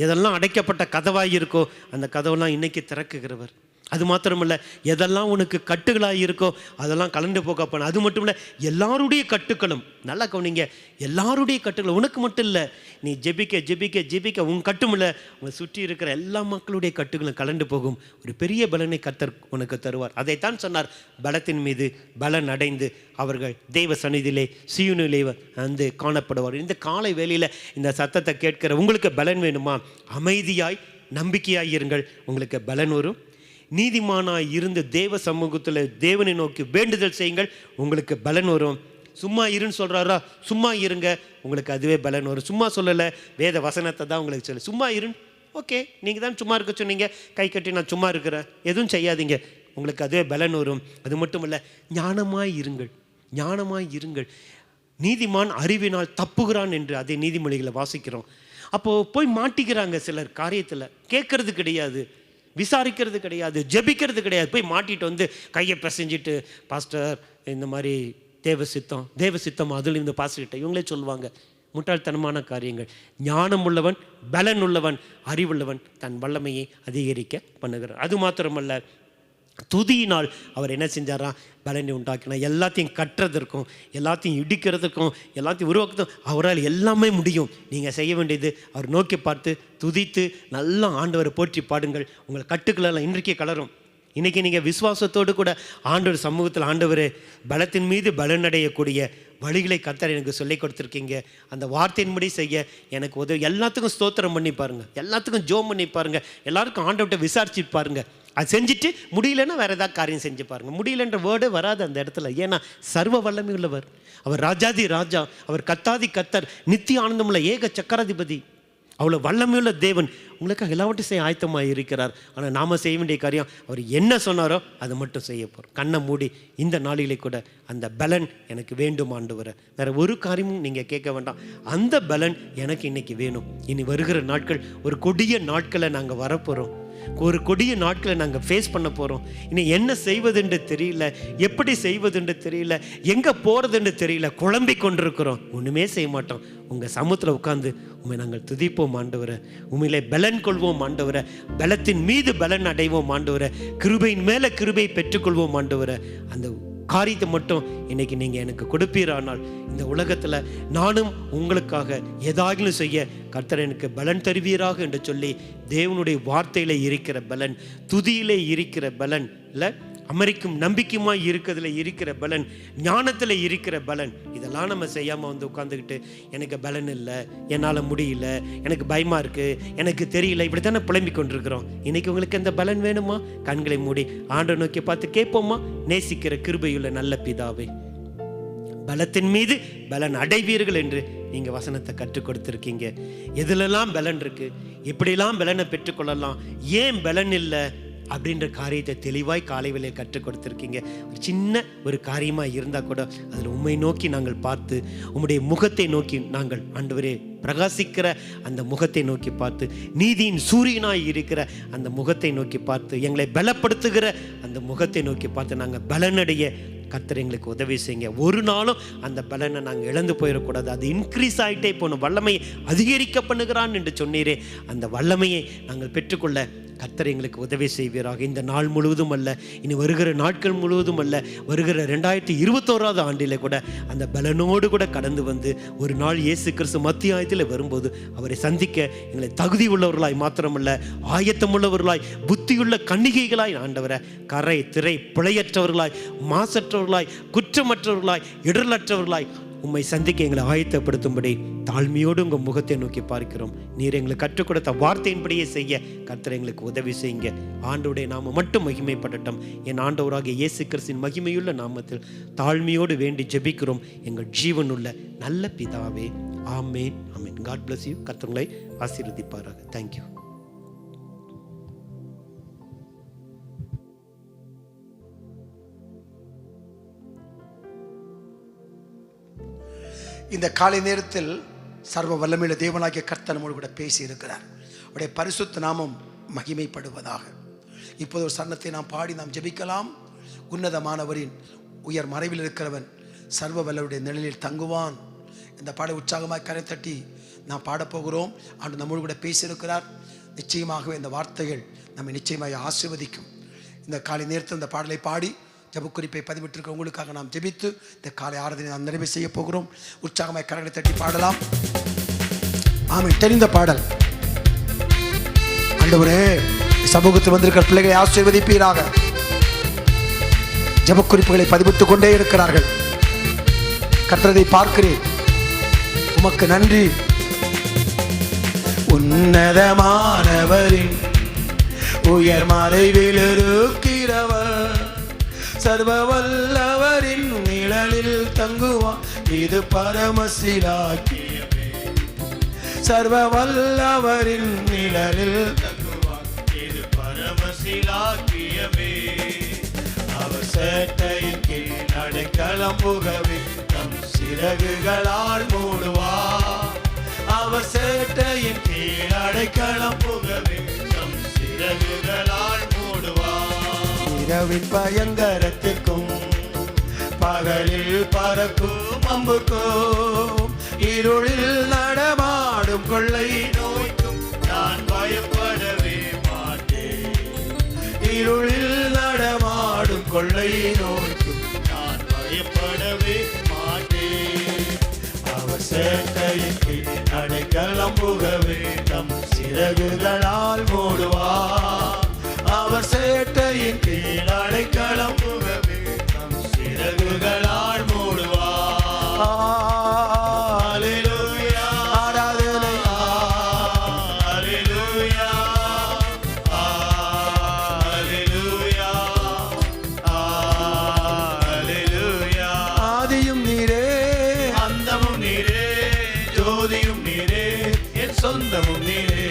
எதெல்லாம் அடைக்கப்பட்ட கதவாக இருக்கோ அந்த கதவெல்லாம் இன்னைக்கு திறக்குகிறவர். அது மாத்திரமல்ல, எதெல்லாம் உனக்கு கட்டுகளாக இருக்கோ அதெல்லாம் கலந்து போகப்போன. அது மட்டும் இல்லை, எல்லாருடைய கட்டுக்களும், நல்லா கவனிங்க, எல்லாருடைய கட்டுகளும் உனக்கு மட்டும் இல்லை. நீ ஜெபிக்க ஜெபிக்க ஜெபிக்க உன் கட்டும் இல்லை, உங்களை சுற்றி இருக்கிற எல்லா மக்களுடைய கட்டுகளும் கலந்து போகும். ஒரு பெரிய பலனை கர்த்தர் உனக்கு தருவார். அதைத்தான் சொன்னார், பலத்தின் மீது பலன் அடைந்து அவர்கள் தெய்வ சந்நிதியிலே சீயோனிலே வந்து காணப்படுவார். இந்த காலை வேளையில் இந்த சத்தத்தை கேட்கிற உங்களுக்கு பலன் வேணுமா? அமைதியாய் நம்பிக்கையாய் இருங்கள், உங்களுக்கு பலன் வரும். நீதிமானாய் இருந்து தேவ சமூகத்தில் தேவனை நோக்கி வேண்டுதல் செய்யுங்கள், உங்களுக்கு பலன் வரும். சும்மா இருன்னு சொல்கிறாரா? சும்மா இருங்க, உங்களுக்கு அதுவே பலன் வரும். சும்மா சொல்லலை, வேத வசனத்தை தான் உங்களுக்கு சொல்லு. சும்மா இருன்னு, ஓகே, நீங்கள் தான் சும்மா இருக்க சொன்னீங்க, கை கட்டி நான் சும்மா இருக்கிறேன், எதுவும் செய்யாதீங்க, உங்களுக்கு அதுவே பலன் வரும். அது மட்டும் இல்லை, ஞானமாய் இருங்கள், ஞானமாய் இருங்கள். நீதிமான் அறிவினால் தப்புகிறான் என்று அதே நீதிமொழிகளை வாசிக்கிறோம். அப்போது போய் மாட்டிக்கிறாங்க சிலர் காரியத்தில். கேட்கறது கிடையாது, விசாரிக்கிறது கிடையாது, ஜெபிக்கிறது கிடையாது. போய் மாட்டிட்டு வந்து கையை பிசைஞ்சிட்டு, பாஸ்டர் இந்த மாதிரி தேவ சித்தம் அதில் இந்த பாஸ்டர்கிட்ட இவங்களே சொல்லுவாங்க. முட்டாள்தனமான காரியங்கள். ஞானம் உள்ளவன், பலன் உள்ளவன், அறிவுள்ளவன் தன் வல்லமையை அதிகரிக்க பண்ணுகிறார். அது மாத்திரமல்ல, துதியினால் அவர் என்ன செஞ்சாராம்? பலனை உண்டாக்கினார். எல்லாத்தையும் கட்டுறதற்கும், எல்லாத்தையும் இடிக்கிறதுக்கும், எல்லாத்தையும் உருவாக்குறதும் அவரால் எல்லாமே முடியும். நீங்கள் செய்ய வேண்டியது அவர் நோக்கி பார்த்து துதித்து நல்லா ஆண்டவரை போற்றி பாடுங்கள். உங்கள் கட்டுக்களெல்லாம் இன்றைக்கே கலரும். இன்றைக்கி நீங்கள் விசுவாசத்தோடு கூட ஆண்டவர் சமூகத்தில், ஆண்டவர் பலத்தின் மீது பலனடையக்கூடிய வழிகளை கர்த்தர் எனக்கு சொல்லிக் கொடுத்துருக்கீங்க, அந்த வார்த்தையின்படி செய்ய எனக்கு உதவி. எல்லாத்துக்கும் ஸ்தோத்திரம் பண்ணி பாருங்கள், எல்லாத்துக்கும் ஜோம் பண்ணி பாருங்கள், எல்லாருக்கும் ஆண்டவர்கிட்ட விசாரிச்சு பாருங்கள். அது செஞ்சுட்டு முடியலன்னா வேறு ஏதாவது காரியம் செஞ்சு பாருங்கள். முடியலன்ற வேர்டு வராது அந்த இடத்துல. ஏன்னா சர்வ வல்லமை உள்ளவர் அவர், ராஜாதி ராஜா அவர், கத்தாதி கத்தர், நித்திய ஆனந்தமுள்ள ஏக சக்கராதிபதி. அவ்வளோ வல்லமையுள்ள தேவன் உங்களுக்காக எல்லாவற்றையும் செய்ய ஆயத்தமாக இருக்கிறார். ஆனால் நாம் செய்ய வேண்டிய காரியம் அவர் என்ன சொன்னாரோ அதை மட்டும் செய்ய போகிறோம். கண்ணை மூடி இந்த நாளிலே கூட அந்த பலன் எனக்கு வேண்டும் ஆண்டவரே, வேறு ஒரு காரியமும் நீங்கள் கேட்க வேண்டாம், அந்த பலன் எனக்கு இன்னைக்கு வேணும். இனி வருகிற நாட்கள் ஒரு கொடிய நாட்களை நாங்கள் வரப்போகிறோம், ஒரு கொடிய நாட்களை நாங்கள் ஃபேஸ் பண்ண போகிறோம். இனி என்ன செய்வதுன்னு தெரியல, எப்படி செய்வதுன்னு தெரியல, எங்கே போகிறதுன்னு தெரியல, குழம்பி கொண்டிருக்கிறோம். ஒன்றுமே செய்ய மாட்டோம். உங்கள் சமூகத்தில் உட்காந்து உண்மை நாங்கள் துதிப்போம் ஆண்டவரை, உண்மையிலே பலன் கொள்வோம் ஆண்டவரை, பலத்தின் மீது பலன் அடைவோம் ஆண்டவரை, கிருபையின் மேலே கிருபை பெற்றுக்கொள்வோம் ஆண்டவரை. அந்த காரியத்தை மட்டும் இன்னைக்கு நீங்கள் எனக்கு கொடுப்பீரானால் இந்த உலகத்தில் நானும் உங்களுக்காக ஏதாகிலும் செய்ய கர்த்தர் எனக்கு பலன் தருவீராக என்று சொல்லி தேவனுடைய வார்த்தையில் இருக்கிற பலன், துதியிலே இருக்கிற பலன், இல்லை அமெரிக்கும் நம்பிக்கையுமாய் இருக்கிறதுல இருக்கிற பலன், ஞானத்தில் இருக்கிற பலன், இதெல்லாம் நம்ம செய்யாமல் வந்து உட்காந்துக்கிட்டு எனக்கு பலன் இல்லை, என்னால் முடியல, எனக்கு பயமாக இருக்குது, எனக்கு தெரியல, இப்படி தானே புலம்பிக் கொண்டிருக்கிறோம். இன்னைக்கு உங்களுக்கு அந்த பலன் வேணுமா? கண்களை மூடி ஆண்டவரை நோக்கி பார்த்து கேட்போமா? நேசிக்கிற கிருபையுள்ள நல்ல பிதாவே, பலத்தின் மீது பலன் அடைவீர்கள் என்று நீங்கள் வசனத்தை கற்றுக் கொடுத்துருக்கீங்க. எதுலெல்லாம் பலன் இருக்குது, எப்படிலாம் பலனை பெற்றுக்கொள்ளலாம், ஏன் பலன் இல்லை அப்படின்ற காரியத்தை தெளிவாய் காலை வேளையில் கற்றுக் கொடுத்துருக்கீங்க. ஒரு சின்ன ஒரு காரியமாக இருந்தால் கூட அதில் உம்மை நோக்கி நாங்கள் பார்த்து, உம்முடைய முகத்தை நோக்கி நாங்கள் ஆண்டவரே பிரகாசிக்கிற அந்த முகத்தை நோக்கி பார்த்து, நீதியின் சூரியனாய் இருக்கிற அந்த முகத்தை நோக்கி பார்த்து, எங்களை பலப்படுத்துகிற அந்த முகத்தை நோக்கி பார்த்து நாங்கள் பலனடைய கர்த்தர் எங்களுக்கு உதவி செய்யுங்க. ஒரு நாளும் அந்த பலனை நாங்கள் இழந்து போயிடக்கூடாது. அது இன்க்ரீஸ் ஆகிட்டே போகணும். வல்லமையை அதிகரிக்க பண்ணுகிறான் என்று சொன்னீரே, அந்த வல்லமையை நாங்கள் பெற்றுக்கொள்ள கர்த்தர் எங்களுக்கு உதவி செய்வீராக. இந்த நாள் முழுவதும் அல்ல, இனி வருகிற நாட்கள் முழுவதும் அல்ல, வருகிற 2021 ஆண்டில் கூட அந்த பலனோடு கூட கடந்து வந்து ஒரு நாள் இயேசு கிறிஸ்து மத்தியாயத்தில் வரும்போது அவரை சந்திக்க எங்களை தகுதி உள்ளவர்களாய் மாத்திரமல்ல, ஆயத்தமுள்ளவர்களாய், புத்தியுள்ள கன்னிகைகளாய் ஆண்டவரை, கரை திரை பிழையற்றவர்களாய், மாசற்றவர்களாய், குற்றமற்றவர்களாய், இடரலற்றவர்களாய் உம்மை சந்திக்க எங்களை ஆயத்தப்படுத்தும்படி தாழ்மையோடு உங்கள் முகத்தை நோக்கி பார்க்கிறோம். நீர் எங்களுக்கு கற்றுக் கொடுத்த வார்த்தையின்படியே செய்ய கர்த்தர் எங்களுக்கு உதவி செய்யுங்க. ஆண்டவருடைய நாம மட்டும் மகிமைப்படட்டும். என் ஆண்டவராகிய இயேசு கிறிஸ்துவின் மகிமையுள்ள நாமத்தில் தாழ்மையோடு வேண்டி ஜெபிக்கிறோம் எங்கள் ஜீவனுள்ள நல்ல பிதாவே. ஆமேன், ஆமேன். God bless you. கர்த்தர் உங்களை ஆசீர்வதிப்பாராக. தேங்க்யூ. இந்த காலை நேரத்தில் சர்வ வல்லமையுள்ள தேவனாகிய கர்த்தர் நம்மோடு கூட பேசி இருக்கிறார். அவருடைய பரிசுத்த நாமம் மகிமைப்படுவதாக. இப்போது ஒரு சரணத்தை நாம் பாடி நாம் ஜெபிக்கலாம். உன்னதமானவரின் உயர் மறைவில் இருக்கிறவன் சர்வ வல்லவருடைய நிழலில் தங்குவான். இந்த பாடை உற்சாகமாக கரை தட்டி நாம் பாடப்போகிறோம். ஆண்டு நம்மோடு கூட பேசியிருக்கிறார். நிச்சயமாகவே இந்த வார்த்தைகள் நம்மை நிச்சயமாக ஆசீர்வதிக்கும். இந்த காலை நேரத்தில் இந்த பாடலை பாடி ஜபக்குறிப்பை பதிவிட்டிருக்க உங்களுக்காக நாம் ஜெபித்து இந்த காலை ஆராதனை நாம் நிறைவு செய்ய போகிறோம். உற்சாகமாய் கரங்களை தட்டி பாடலாம். ஆமென். தெரிந்த பாடல். ஆண்டவரே, சமூகத்தில் வந்திருக்கிற பிள்ளைகளை ஆசீர்வதிப்பீராக. ஜபக்குறிப்புகளை பதிவிட்டுக் கொண்டே இருக்கிறார்கள். கர்த்தரை பார்க்கிறேன். உமக்கு நன்றி. உன்னதமானவரின் உயர் மறைவில் இருக்கிறவர் சர்வ வல்லவரின் நிழலில் தங்குவான். இது பரமசிலாக்கியமே. சர்வ வல்லவரின் நிழலில் தங்குவான். இது பரமசிலாக்கியமே. அவர் சேட்டையின் கீழ் அடைக்கலம் புகவே தம் சிறகுகளால் மூடுவார். அவர் சேட்டையின் கீழ் அடைக்கலம் புகவே தம் சிறகுகளால் மூடுவார். இரவின் பயங்கரத்திற்கும் பகலில் பறக்கும் அம்புக்கும் இருளில் நடமாடும் கொள்ளை நோய்க்கும் நான் பயப்படவே மாட்டேன். இருளில் நடமாடும் கொள்ளை நோய்க்கும் நான் பயப்படவே மாட்டேன். அவர் சேட்டையின் கீழ் அடைக்கலம் புகவே தம் சிறகுகளால் மூடுவார். அவர் சேட்டையின் கீழ் அடைக்கலம் புகவே தம் சிறகுகளால் மூடுவார். அல்லேலூயா. ஆராதனை. அல்லேலூயா. அல்லேலூயா. அல்லேலூயா. ஆதியும் நீரே, அந்தமும் நீரே, ஜோதியும் நீரே, என் சொந்த சொந்தமும் நீரே,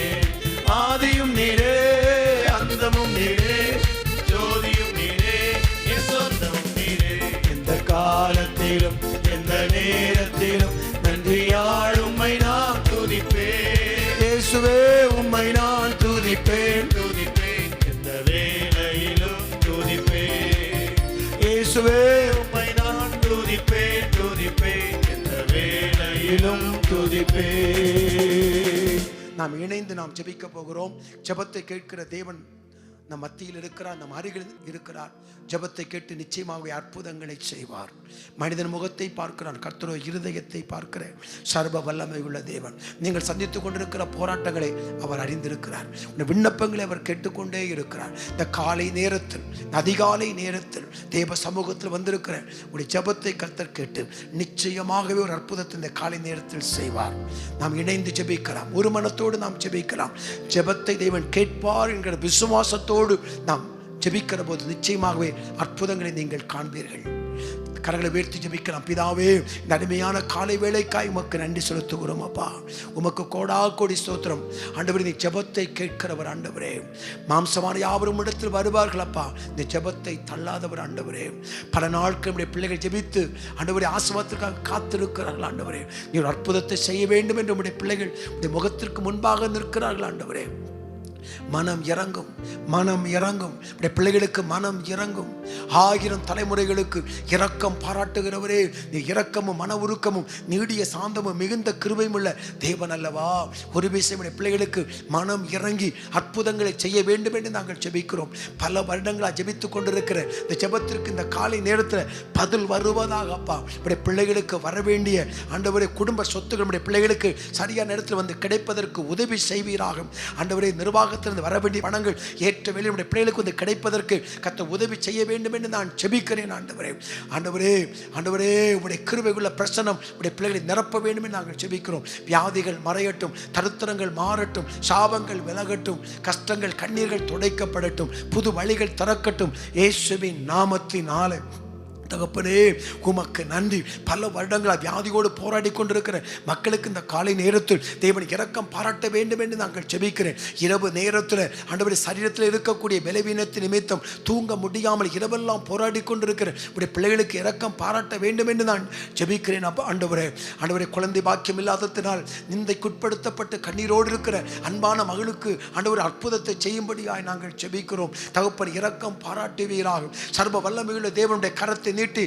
ஆதியும் நீரே, அந்தமும் நீரே, ஜோதியும் நீரே, என் சொந்தமும் நீரே. எந்த காலத்திலும் எந்த நேரத்திலும் நன்றியால் உம்மை நான் துதிப்பேன். இயேசுவே உம்மை நான் துதிப்பேன், துதிப்பேன், எந்த வேளையிலும் துதிப்பேன். இயேசுவே உம்மை நான் துதிப்பேன், துதிப்பேன், எந்த வேளையிலும் துதிப்பேன். நாம் இணைந்து நாம் ஜெபிக்க போகிறோம். ஜெபத்தை கேட்கிற தேவன் நம் மத்தியில் இருக்கிறார், நம் அருகில் இருக்கிறார். ஜெபத்தை கேட்டு நிச்சயமாகவே அற்புதங்களை செய்வார். மனிதன் முகத்தை பார்க்கிறான், கர்த்தரோ இருதயத்தை பார்க்கிற சர்வ வல்லமை உள்ள தேவன். நீங்கள் சந்தித்துக் கொண்டிருக்கிற போராட்டங்களை அவர் அறிந்திருக்கிறார். உங்கள் விண்ணப்பங்களை அவர் கேட்டுக்கொண்டே இருக்கிறார். இந்த காலை நேரத்தில், அதிகாலை நேரத்தில் தேவ சமூகத்தில் வந்திருக்கிற உடைய ஜெபத்தை கர்த்தர் கேட்டு நிச்சயமாகவே ஒரு அற்புதத்தை இந்த காலை நேரத்தில் செய்வார். நாம் இணைந்து ஜெபிக்கலாம், ஒரு மனத்தோடு நாம் ஜெபிக்கலாம். ஜெபத்தை தேவன் கேட்பார் என்கிற விசுவாசத்தோடு நாம் ஜெபிக்கிற போது நிச்சயமாகவே அற்புதங்களை நீங்கள் காண்பீர்கள். கரங்களை உயர்த்தி ஜெபிக்கலாம். பிதாவே, இந்த அருமையான காலை வேளைக்காய் உமக்கு நன்றி செலுத்துகிறோம் அப்பா. உமக்கு கோடா கோடி ஸ்தோத்திரம் ஆண்டவரே. நீ ஜெபத்தை கேட்கிறவர் ஆண்டவரே. மாம்சமான யாவரும் இடத்தில் வருவார்கள் அப்பா. இந்த ஜெபத்தை தள்ளாதவர் ஆண்டவரே. பல நாட்கள் நம்முடைய பிள்ளைகள் ஜெபித்து ஆண்டவரே ஆசீர்வாதத்திற்காக காத்திருக்கிறார்கள் ஆண்டவரே. நீ ஒரு அற்புதத்தை செய்ய வேண்டும் என்று நம்முடைய பிள்ளைகள் உடைய முகத்திற்கு முன்பாக நிற்கிறார்கள் ஆண்டவரே. மனம் இறங்கும், மனம் இறங்கும். பிள்ளைகளுக்கு மனம் இறங்கும். 1000 தலைமுறைகளுக்கு இரக்கம் பாராட்டுகிறவரே, நீ இரக்கமும் மன உருக்கமும் நீடிய சாந்தமும் மிகுந்த கிருபையும் உள்ள தேவன் அல்லவா. ஒரு விஷயம், பிள்ளைகளுக்கு மனம் இறங்கி அற்புதங்களை செய்ய வேண்டும் என்று நாங்கள் ஜெபிக்கிறோம். பல வருடங்களாக ஜெபித்துக் கொண்டிருக்கிற இந்த ஜெபத்திற்கு இந்த காலை நேரத்தில் பதில் வருவதாக அப்பா. பிள்ளைகளுக்கு வர வேண்டிய ஆண்டவரே குடும்ப சொத்துக்கள் பிள்ளைகளுக்கு சரியான நேரத்தில் வந்து கிடைப்பதற்கு உதவி செய்வீராக ஆண்டவரே. நிர்வாகத்திலிருந்து வர வேண்டிய பணங்கள் ஏற்ற வேலை நம்முடைய பிள்ளைகளுக்கு வந்து கிடைப்பதற்கு கர்த்தர் உதவி செய்ய வேண்டும் என்று நான் ஜெபிக்கிறேன் ஆண்டவரே. ஆண்டவரே, ஆண்டவரே, உம்முடைய கிருபையுள்ள பிரசன்னம் உம்முடைய பிள்ளைகளை நிரப்ப வேண்டும் என்று நாங்கள் ஜெபிக்கிறோம். வியாதிகள் மறையட்டும், தருத்திரங்கள் மாறட்டும், சாபங்கள் விலகட்டும், கஷ்டங்கள் கண்ணீர்கள் துடைக்கப்படட்டும், புது வழிகள் திறக்கட்டும் இயேசுவின் நாமத்தினாலே. தகப்பனே, உமக்கு நன்றி. பல வருடங்களாக வியாதியோடு போராடி கொண்டிருக்கிற மக்களுக்கு இந்த காலை நேரத்தில் தேவன் இரக்கம் பாராட்ட வேண்டும் என்று நாங்கள் ஜெபிக்கிறேன். இரவு நேரத்தில் ஆண்டவரே, சரீரத்தில் இருக்கக்கூடிய பலவீனத்தின் நிமித்தம் தூங்க முடியாமல் இரவெல்லாம் போராடி கொண்டிருக்கிற உடைய பிள்ளைகளுக்கு இரக்கம் பாராட்ட வேண்டும் என்று நான் ஜெபிக்கிறேன். அப்போ ஆண்டவரே, ஆண்டவரே, குழந்தை பாக்கியம் இல்லாததினால் நிந்தைக்குட்படுத்தப்பட்டு கண்ணீரோடு இருக்கிற அன்பான மகளுக்கு ஆண்டவரே அற்புதத்தை செய்யும்படியாய் நாங்கள் ஜெபிக்கிறோம். தகப்பன் இரக்கம் பாராட்டுவீராக. சர்வ வல்லமையுள்ள தேவனுடைய கரத்தை நீட்டி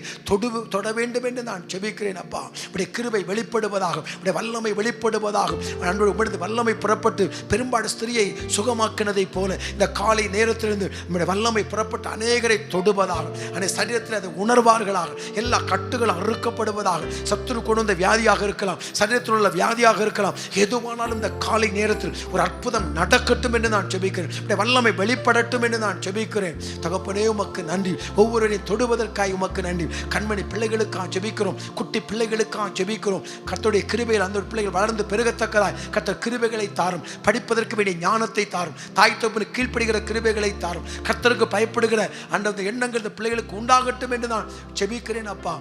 தொட வேண்டும் என்று நான் ஜெபிக்கிறேன் அப்பா. உடைய கிருபை வெளிப்படுவதாக, உடைய வல்லமை வெளிப்படுவதாக. உம்முடைய வல்லமை புறப்பட்டு பெரும்பாடு ஸ்திரியை சுகமாக்கினதை போல இந்த காலை நேரத்திலிருந்து உம்முடைய வல்லமை புறப்பட்டு அநேகரை தொடுவதாக, அநேக சரீரத்தில் அதை உணர்வார்களாக. எல்லா கட்டுகளும் அறுக்கப்படுவதாக. சத்துரு கொண்டு வந்த வியாதியாக இருக்கலாம், சரீரத்தில் உள்ள வியாதியாக இருக்கலாம், எதுவானாலும் இந்த காலை நேரத்தில் ஒரு அற்புதம் நடக்கட்டும் என்று நான் ஜெபிக்கிறேன். உடைய வல்லமை வெளிப்படட்டும் என்று நான் ஜெபிக்கிறேன். தகப்பனே, உமக்கு நன்றி. ஒவ்வொருவரையும் தொடுவதற்காக உமக்கு நன்றி. கண்மணி பிள்ளைகளுக்காக ஜெபிக்கிறோம், குட்டி பிள்ளைகளுக்காக ஜெபிக்கிறோம். கர்த்தருடைய கிருபையில் அந்த பிள்ளைகள் வளர்ந்து பெருகத்தக்கதாய் கர்த்தர் கிருபைகளை தாரும். படிப்பதற்கு வேண்டிய ஞானத்தை தாரும். தாய் தகப்பனுக்கு கீழ்ப்படுகிற கிருபைகளை தாரும். கர்த்தருக்கு பயப்படுகிற அந்த எண்ணங்கள் இந்த பிள்ளைகளுக்கு உண்டாகட்டும் என்று நான் ஜெபிக்கிறேன் அப்பா.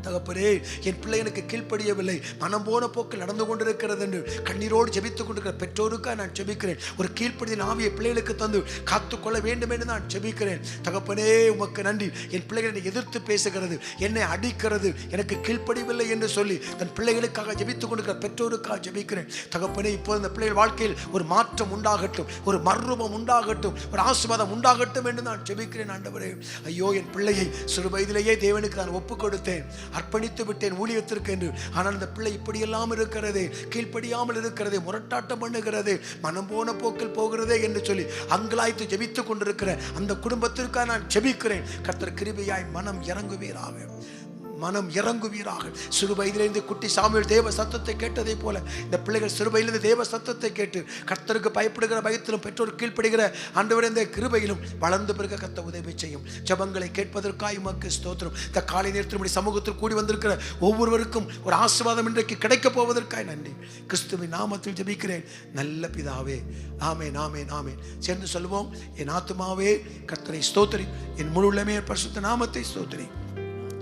தகப்பனே, என் பிள்ளை எனக்கு கீழ்ப்படியவில்லை, மனம் போன போக்கில் நடந்து கொண்டிருக்கிறது என்று கண்ணீரோடு ஜெபித்துக் கொண்டிருக்கிற பெற்றோருக்காக நான் ஜெபிக்கிறேன். ஒரு கீழ்ப்படியின் ஆவியை பிள்ளைகளுக்கு தந்து காத்துக்கொள்ள வேண்டும் என்று நான் ஜெபிக்கிறேன். தகப்பனே, உமக்கு நன்றி. என் பிள்ளைகள் என்னை எதிர்த்து பேசுகிறது, என்னை அடிக்கிறது, எனக்கு கீழ்ப்படியவில்லை என்று சொல்லி தன் பிள்ளைகளுக்காக ஜெபித்துக் கொண்டிருக்கிற பெற்றோருக்காக ஜெபிக்கிறேன். தகப்பனே, இப்போது இந்த பிள்ளைகள் வாழ்க்கையில் ஒரு மாற்றம் உண்டாகட்டும், ஒரு மறுரூபம் உண்டாகட்டும், ஒரு ஆசீர்வாதம் உண்டாகட்டும் என்று நான் ஜெபிக்கிறேன் ஆண்டவரே. ஐயோ, என் பிள்ளையை சிறு வயதிலேயே தேவனுக்கு நான் ஒப்புக் கொடுத்தேன், அர்ப்பணித்து விட்டேன் ஊழியத்திற்கு என்று. ஆனால் இந்த பிள்ளை இப்படியெல்லாம் இருக்கிறதே, கீழ்ப்படியாமல் இருக்கிறதே, முரட்டாட்டம் பண்ணுகிறதே, மனம் போன போக்கில் போகிறதே என்று சொல்லி அங்கலாய்த்து ஜெபித்துக் கொண்டிருக்கிற அந்த குடும்பத்திற்காக நான் ஜெபிக்கிறேன். கர்த்தர் கிருபையாய் மனம் இறங்குவீராக, மனம் இறங்குவீராக. சிறு வயதிலிருந்து குட்டி சாமுவேல் தேவ சத்தத்தை கேட்டதை போல இந்த பிள்ளைகள் சிறு வயதிலிருந்து தேவ சத்தத்தை கேட்டு கர்த்தருக்கு பயப்படுகிற பயத்திலும் பெற்றோர் கீழ்ப்படுகிற ஆண்டவரே இந்த கிருபையிலும் வளர்ந்து பிறகு கர்த்தர் உதவி செய்யும். ஜெபங்களை கேட்பதற்காக உமக்கு ஸ்தோத்திரம். இந்த காலை நேரத்தில் சமூகத்தில் கூடி வந்திருக்கிற ஒவ்வொருவருக்கும் ஒரு ஆசீர்வாதம் இன்றைக்கு கிடைக்கப் போவதற்காக நன்றி. கிறிஸ்துவின் நாமத்தில் ஜெபிக்கிறேன் நல்ல பிதாவே, ஆமென், ஆமென், ஆமென். சேர்ந்து சொல்வோம். என் ஆத்துமாவே கர்த்தரை ஸ்தோத்திரி, என் முழு உள்ளமே பரிசுத்த நாமத்தை ஸ்தோத்திரி.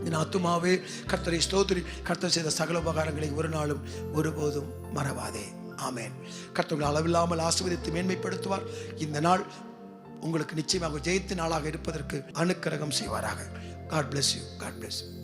என் ஆத்துமாவே கர்த்தரை ஸ்தோத்திரி, கர்த்தர் செய்த சகல உபகாரங்களை ஒரு நாளும் ஒருபோதும் மறவாதே. ஆமென். கர்த்தர் அளவில்லாமல் ஆசீர்வதித்து மேன்மைப்படுத்துவார். இந்த நாள் உங்களுக்கு நிச்சயமாக ஜெயித்த நாளாக இருப்பதற்கு அனுக்கிரகம் செய்வாராக. God bless you. God bless you.